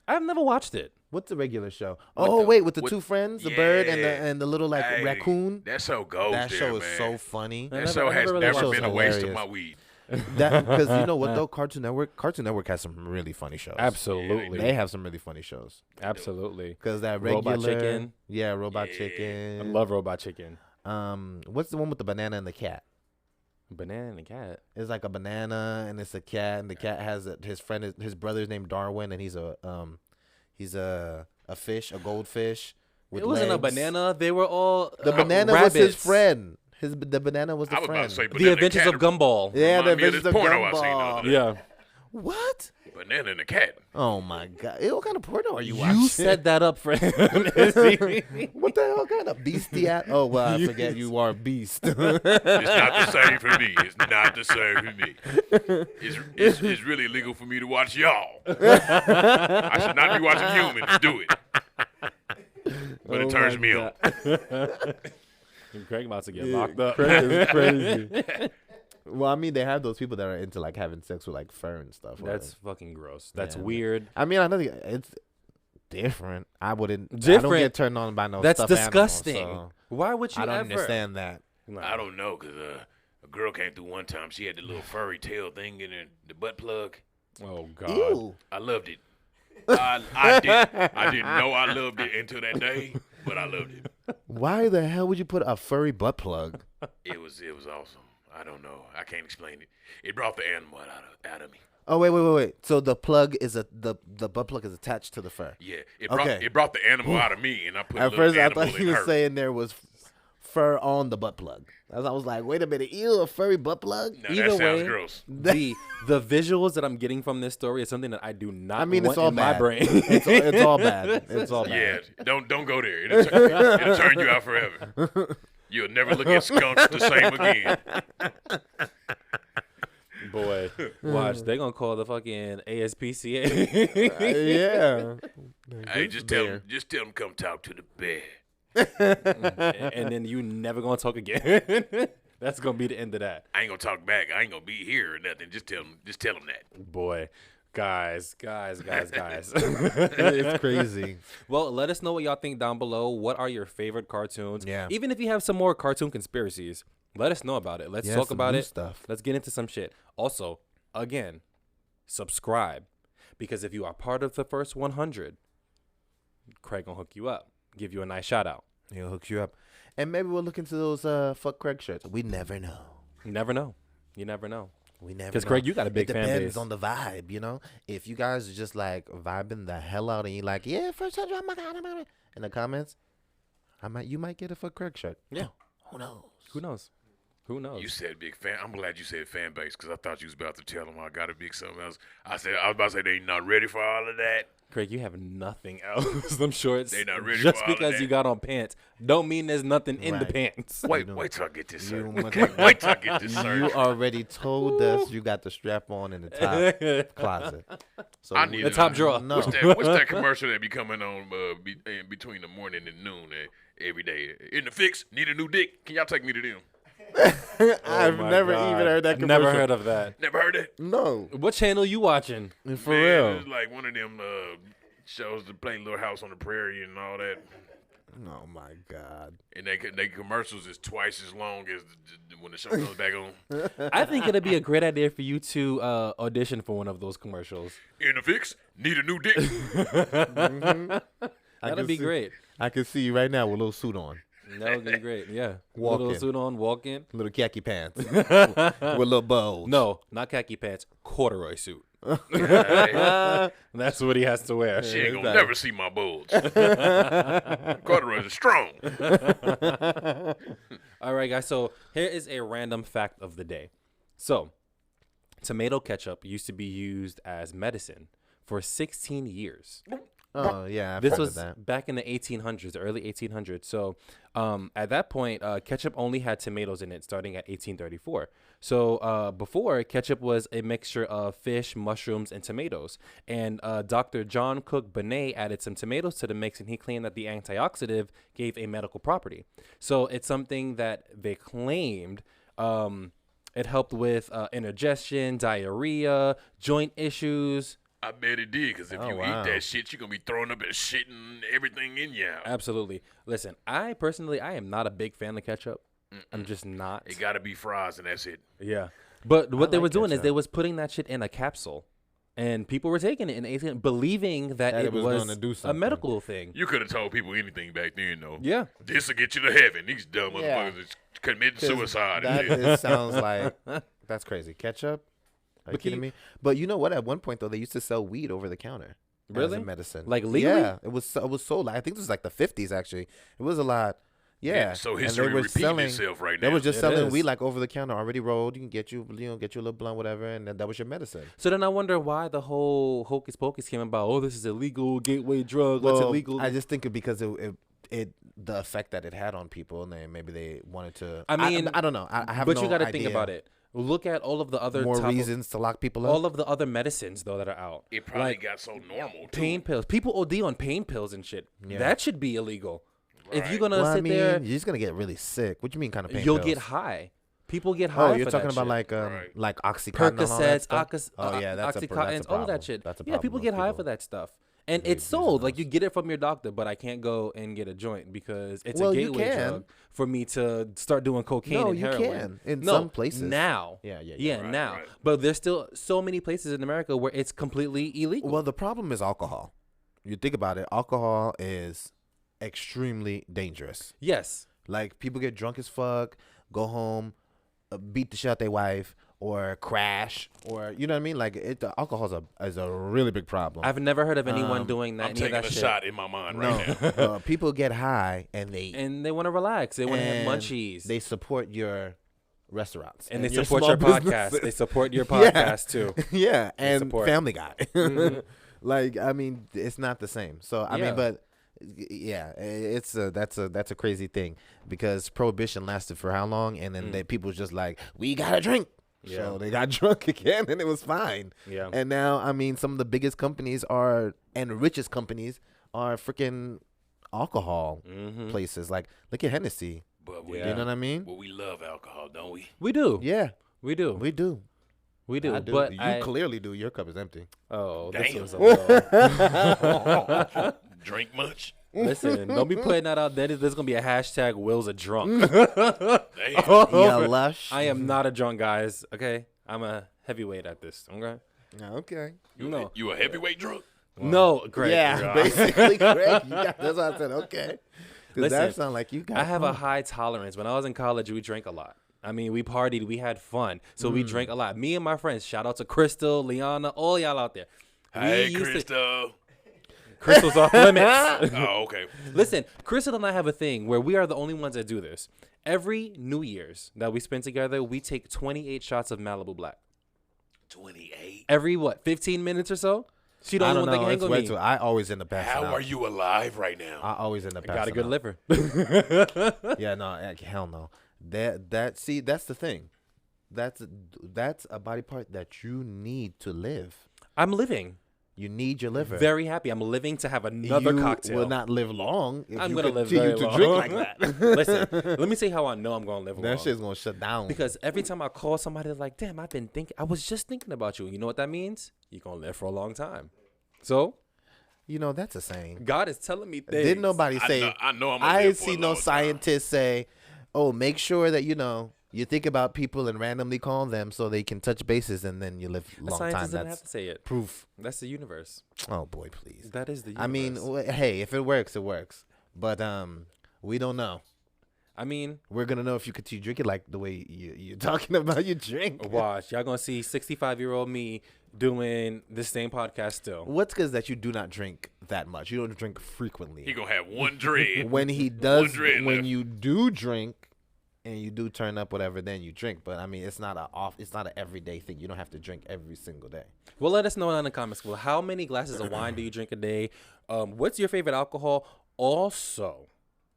I've never watched it. What's the regular show? Oh wait, with the 2 friends, the bird and Yeah. the little like Hey, raccoon. That show goes That there, show is man. so funny. I That never- show I has never really never watched been it. a waste of Hilarious. my weed. That because you know what though, Cartoon Network has some really funny shows. Absolutely, They have some really funny shows. absolutely. Because that regular Robot Chicken. Yeah, Robot Yeah. I Chicken. love Robot Chicken. What's the one with the banana and the cat? Banana and a cat. It's like a banana and it's a cat, and the cat has his brother's named Darwin, and he's a fish, a goldfish. With It wasn't a legs. banana. They were all The banana was his rabbits. friend. The banana was the I was friend. about to say The Banana Adventures Cat. of Gumball. Yeah, the Remind me of Adventures this of porno I seen the Gumball. other day. Yeah. What? Banana and the cat. Oh my god! What kind of porno are you watching? You set that up, friend. What the hell kind of beastie? Oh well, I forget you are a beast. It's not the same for me. It's not the same for me. It's really illegal for me to watch y'all. I should not be watching humans do it. But it turns me on. Craig about to get locked up. Crazy. Well, I mean, they have those people that are into like having sex with like fur and stuff. That's fucking gross. That's Yeah. weird. I mean, I don't think it's different. I wouldn't. I don't Different? get turned on by no. That's stuffed animal, disgusting. so Why would you I don't ever? understand that. Nah. I don't know, because a girl came through one time. She had the little furry tail thing in her, the butt plug. Oh God. Ew. I loved it. I didn't know I loved it until that day, but I loved it. Why the hell would you put a furry butt plug? It was awesome. I don't know. I can't explain it. It brought the animal out of me. Oh wait. So the plug is the butt plug is attached to the fur. Yeah, Okay. it brought the animal out of me, and I put a At little first, I animal thought in he was her. saying there was fur on the butt plug. I was like, wait a minute, ew, a furry butt plug? No, Either that sounds way, gross. the visuals that I'm getting from this story is something that I do not I mean, want it's all in bad. my brain. It's all bad. It's all bad. Yeah, don't go there. It'll turn you out forever. You'll never look at skunks the same again. Boy, watch, they gonna call the fucking ASPCA. Yeah. Hey, just tell them come talk to the bear. And then you never gonna talk again. That's gonna be the end of that. I ain't gonna talk back. I ain't gonna be here or nothing. Just tell them that. Boy, guys. It's crazy. Well, let us know what y'all think down below. What are your favorite cartoons? Yeah. Even if you have some more cartoon conspiracies, let us know about it. Let's Yeah, talk some about new it. stuff. Let's get into some shit. Also, again, subscribe. Because if you are part of the first 100, Craig gonna hook you up. Give you a nice shout out. He'll hook you up. And maybe we'll look into those fuck Craig shirts. We never know. You never know. You never know. We never know. Because Craig, you got a big it fan depends base. on the vibe, you know? If you guys are just like vibing the hell out and you like, yeah, first 100, oh my God, oh my God, in the comments, you might get a fuck Craig shirt. Yeah. Who knows? Who knows? Who knows? You said big fan. I'm glad you said fan base because I thought you was about to tell them I got a big something else. I was about to say they not ready for all of that. Craig, you have nothing else. I'm sure it's They not ready just for all of because that. you got on pants don't mean there's nothing in the Right. pants. Wait till I get this shirt. You must- Wait till I get this You shirt. already told us you got the strap on in the top closet. So I need The top drawer. No. What's that commercial that be coming on in between the morning and noon every day? In the fix, need a new dick. Can y'all take me to them? I've Oh my never God. even heard that I've commercial. never heard of that. Never heard it? No. What channel you watching? For Man, real. It's like one of them shows to play Little House on the Prairie and all that. Oh my God. And they commercials is twice as long as when the show comes back on. I think it'd be a great idea for you to audition for one of those commercials. In the fix, need a new dick. That'd be great. I can see you right now with a little suit on. That would be great. Yeah. Walking. Little suit on, walking. Little khaki pants. with little bows. No, not khaki pants. Corduroy suit. Hey, That's what he has to wear. she ain't gonna Exactly. never see my bulge. Corduroys are strong. All right, guys. So here is a random fact of the day. So, tomato ketchup used to be used as medicine for 16 years. Oh, yeah. I've This heard was of that. back in the 1800s, the early 1800s. So at that point, ketchup only had tomatoes in it starting at 1834. So before, ketchup was a mixture of fish, mushrooms, and tomatoes. And Dr. John Cook Benet added some tomatoes to the mix, and he claimed that the antioxidant gave a medical property. So it's something that they claimed it helped with indigestion, diarrhea, joint issues. I bet it did, because if Oh, you wow. eat that shit, you're going to be throwing up and shitting everything in you out. Absolutely. Listen, I am not a big fan of ketchup. I'm just not. It got to be fries, and that's it. Yeah. But what they like were doing is ketchup. they was putting that shit in a capsule. And people were taking it in 18, believing that That it it was was gonna do a something. medical thing. You could have told people anything back then, though. Yeah. This will get you to heaven. These dumb Yeah. motherfuckers is committing suicide. and That shit. just sounds like that's crazy. Ketchup? Are you But kidding me? But you know what? At one point though, they used to sell weed over the counter. As Really? a medicine. Like legally? Yeah, it was sold. I think this was like the 50s actually. It was a lot. Yeah. So And they history were repeating selling- itself right They now. were just It selling is. weed like over the counter, already rolled. You can get you a little blunt, whatever, and that was your medicine. So then I wonder why the whole hocus pocus came about. Oh, this is illegal gateway drug. What's illegal? I just think it because it the effect that it had on people, and then maybe they wanted to. I mean, I don't know. I have but no you got to idea. think about it. Look at all of the other More top of- reasons to lock people up. all of the other medicines though that are out. It probably like got so normal, too. pain pills. People OD on pain pills and shit. Yeah. That should be illegal. If Right. you're gonna Well, sit I mean, there, you're just gonna get really sick. What do you mean, kind of pain you'll pills? get high. People get high. Oh, you're for talking that about shit. Right. like Oxycontin and all that Percocets, stuff? Oh yeah, that's a Oxycontins, all of problem. that shit. That's a Yeah, problem. people Most get high people- for that stuff. And They it's abuse sold. those. Like you get it from your doctor, but I can't go and get a joint because it's Well, a you gateway can. drug for me to start doing cocaine No, and you heroin. can in No, some places. Now. Yeah. Yeah, Right, now. right. But there's still so many places in America where it's completely illegal. Well, the problem is alcohol. You think about it. Alcohol is extremely dangerous. yes. Like people get drunk as fuck, go home, beat the shit out their wife or crash or you know what I mean. Like the alcohol is a really big problem. I've never heard of anyone doing that. I'm taking a shot in my mind right now. People get high and they want to relax. They want to have munchies. They support your restaurants and they your support small your podcast. businesses. They support your podcast too. Yeah, and support. Family Guy. Like I mean, it's not the same. So I mean, but yeah, that's a crazy thing because prohibition lasted for how long, and then people just like we gotta drink. Yeah. So they got drunk again, and it was fine. Yeah. And now I mean, some of the biggest companies and richest companies are freaking alcohol places. Like look at Hennessy. But you know what I mean? But we love alcohol, don't we? We do. Yeah, we do. We do. We do. I do. But you clearly do. Your cup is empty. Oh, damn. This was a little. Drink much? Listen, don't be putting that out there. There's gonna be a hashtag Will's a drunk. Yeah, lush. I am not a drunk, guys. Okay, I'm a heavyweight at this. Okay. Okay. You a heavyweight drunk? No, Greg. Yeah, basically, Greg. That's what I said. Okay. Because that sounds like you got. I have a high tolerance. When I was in college, we drank a lot. I mean, we partied, we had fun, so we drank a lot. Me and my friends. Shout out to Crystal, Liana, all y'all out there. Hey, Crystal. Crystal's off limits. Oh, okay. Listen, Crystal and I have a thing where we are the only ones that do this. Every New Year's that we spend together, we take 28 shots of Malibu Black. 28? Every, 15 minutes or so? She don't want to hang with me. I always end up passing out. How are you alive right now? I always end up passing out. Got a good liver. Yeah, no, hell no. That's the thing. That's a body part that you need to live. I'm living. You need your liver. Very happy. I'm living to have another cocktail. You will not live long if I'm you going to live continue very long. to drink like that. Listen, let me say how I know I'm going to live long. That shit's going to shut down. Because every time I call somebody, they're like, damn, I was just thinking about you. You know what that means? You're going to live for a long time. So, that's a saying. God is telling me things. Didn't nobody say, I know I'm I see no scientists say, oh, make sure that, you think about people and randomly call them so they can touch bases and then you live a long time. Scientists didn't have to say it. Proof. That's the universe. Oh, boy, please. That is the universe. I mean, hey, if it works, it works. But we don't know. I mean, we're going to know if you continue drinking like the way you're talking about you drink. Watch. Y'all going to see 65-year-old me doing the same podcast still. What's good is that you do not drink that much. You don't drink frequently. He going to have one dread. When he does, when you do drink, and you do turn up, whatever, then you drink. But I mean, it's not an everyday thing. You don't have to drink every single day. Well, let us know in the comments. Well, how many glasses of wine do you drink a day? What's your favorite alcohol? Also,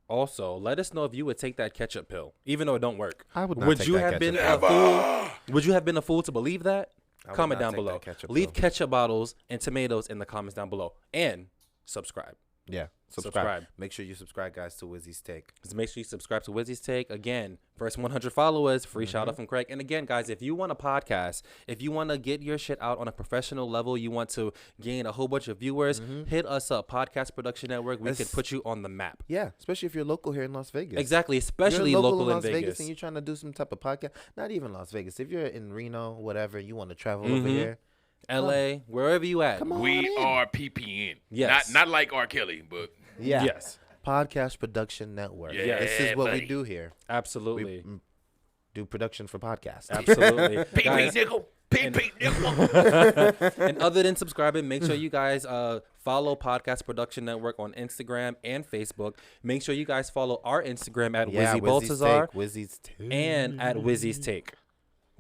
let us know if you would take that ketchup pill, even though it don't work. I would not take that ketchup pill. Would you have been a fool to believe that? Comment down below. Leave ketchup bottles and tomatoes in the comments down below, and subscribe. Yeah. Subscribe. Make sure you subscribe, guys, to Wizzy's Take. Just make sure you subscribe to Wizzy's Take. Again, first 100 followers, free shout out from Craig. And again, guys, if you want a podcast, if you want to get your shit out on a professional level, you want to gain a whole bunch of viewers, hit us up, Podcast Production Network. We can put you on the map. Yeah, especially if you're local here in Las Vegas. Exactly, especially you're local in Las Vegas. And you're trying to do some type of podcast. Not even Las Vegas. If you're in Reno, whatever, you want to travel over here. LA, wherever you at. We are PPN. Yes. Not like R. Kelly, but yeah. Yes. Podcast Production Network. Yeah, this is what buddy. we do here. Absolutely. We do production for podcasts. Absolutely. PP nickel. PP nickel. And other than subscribing, make sure you guys follow Podcast Production Network on Instagram and Facebook. Make sure you guys follow our Instagram at Wizzy Baltazar Wizzy's Take. and at Wizzy's Take.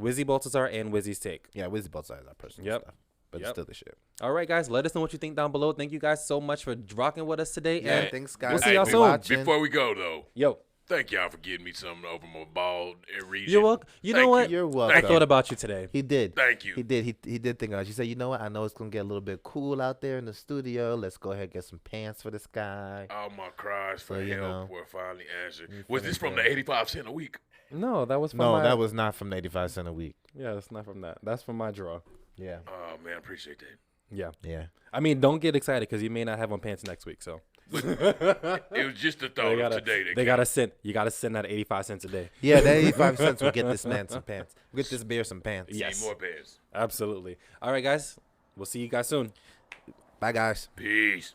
Wizzy Baltazar and Wizzy's Take. Yeah, Wizzy Baltazar is our personal stuff. But it's still the shit. All right, guys. Let us know what you think down below. Thank you guys so much for rocking with us today. Yeah, and thanks, guys. We'll see y'all soon. Before we go, though. Yo. Thank y'all for getting me something over my bald region. You're welcome. You know what? You're welcome. I thought about you today. He did. Thank you. He did. He did think about you. He said, you know what? I know it's going to get a little bit cool out there in the studio. Let's go ahead and get some pants for this guy. All my cries for help were finally answered. You Was this from the 85 cent a week? No, that was from that was not from the 85 cent a week. Yeah, that's not from that. That's from my draw. Yeah. Oh, man, I appreciate that. Yeah. Yeah. I mean, don't get excited because you may not have on pants next week. So it was just the thought of today. You gotta send that 85 cents a day. Yeah, that 85 cents will get this man some pants. We'll get this bear some pants. Yes. Need more pants. Absolutely. All right, guys. We'll see you guys soon. Bye, guys. Peace.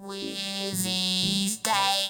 Wizzy, stay,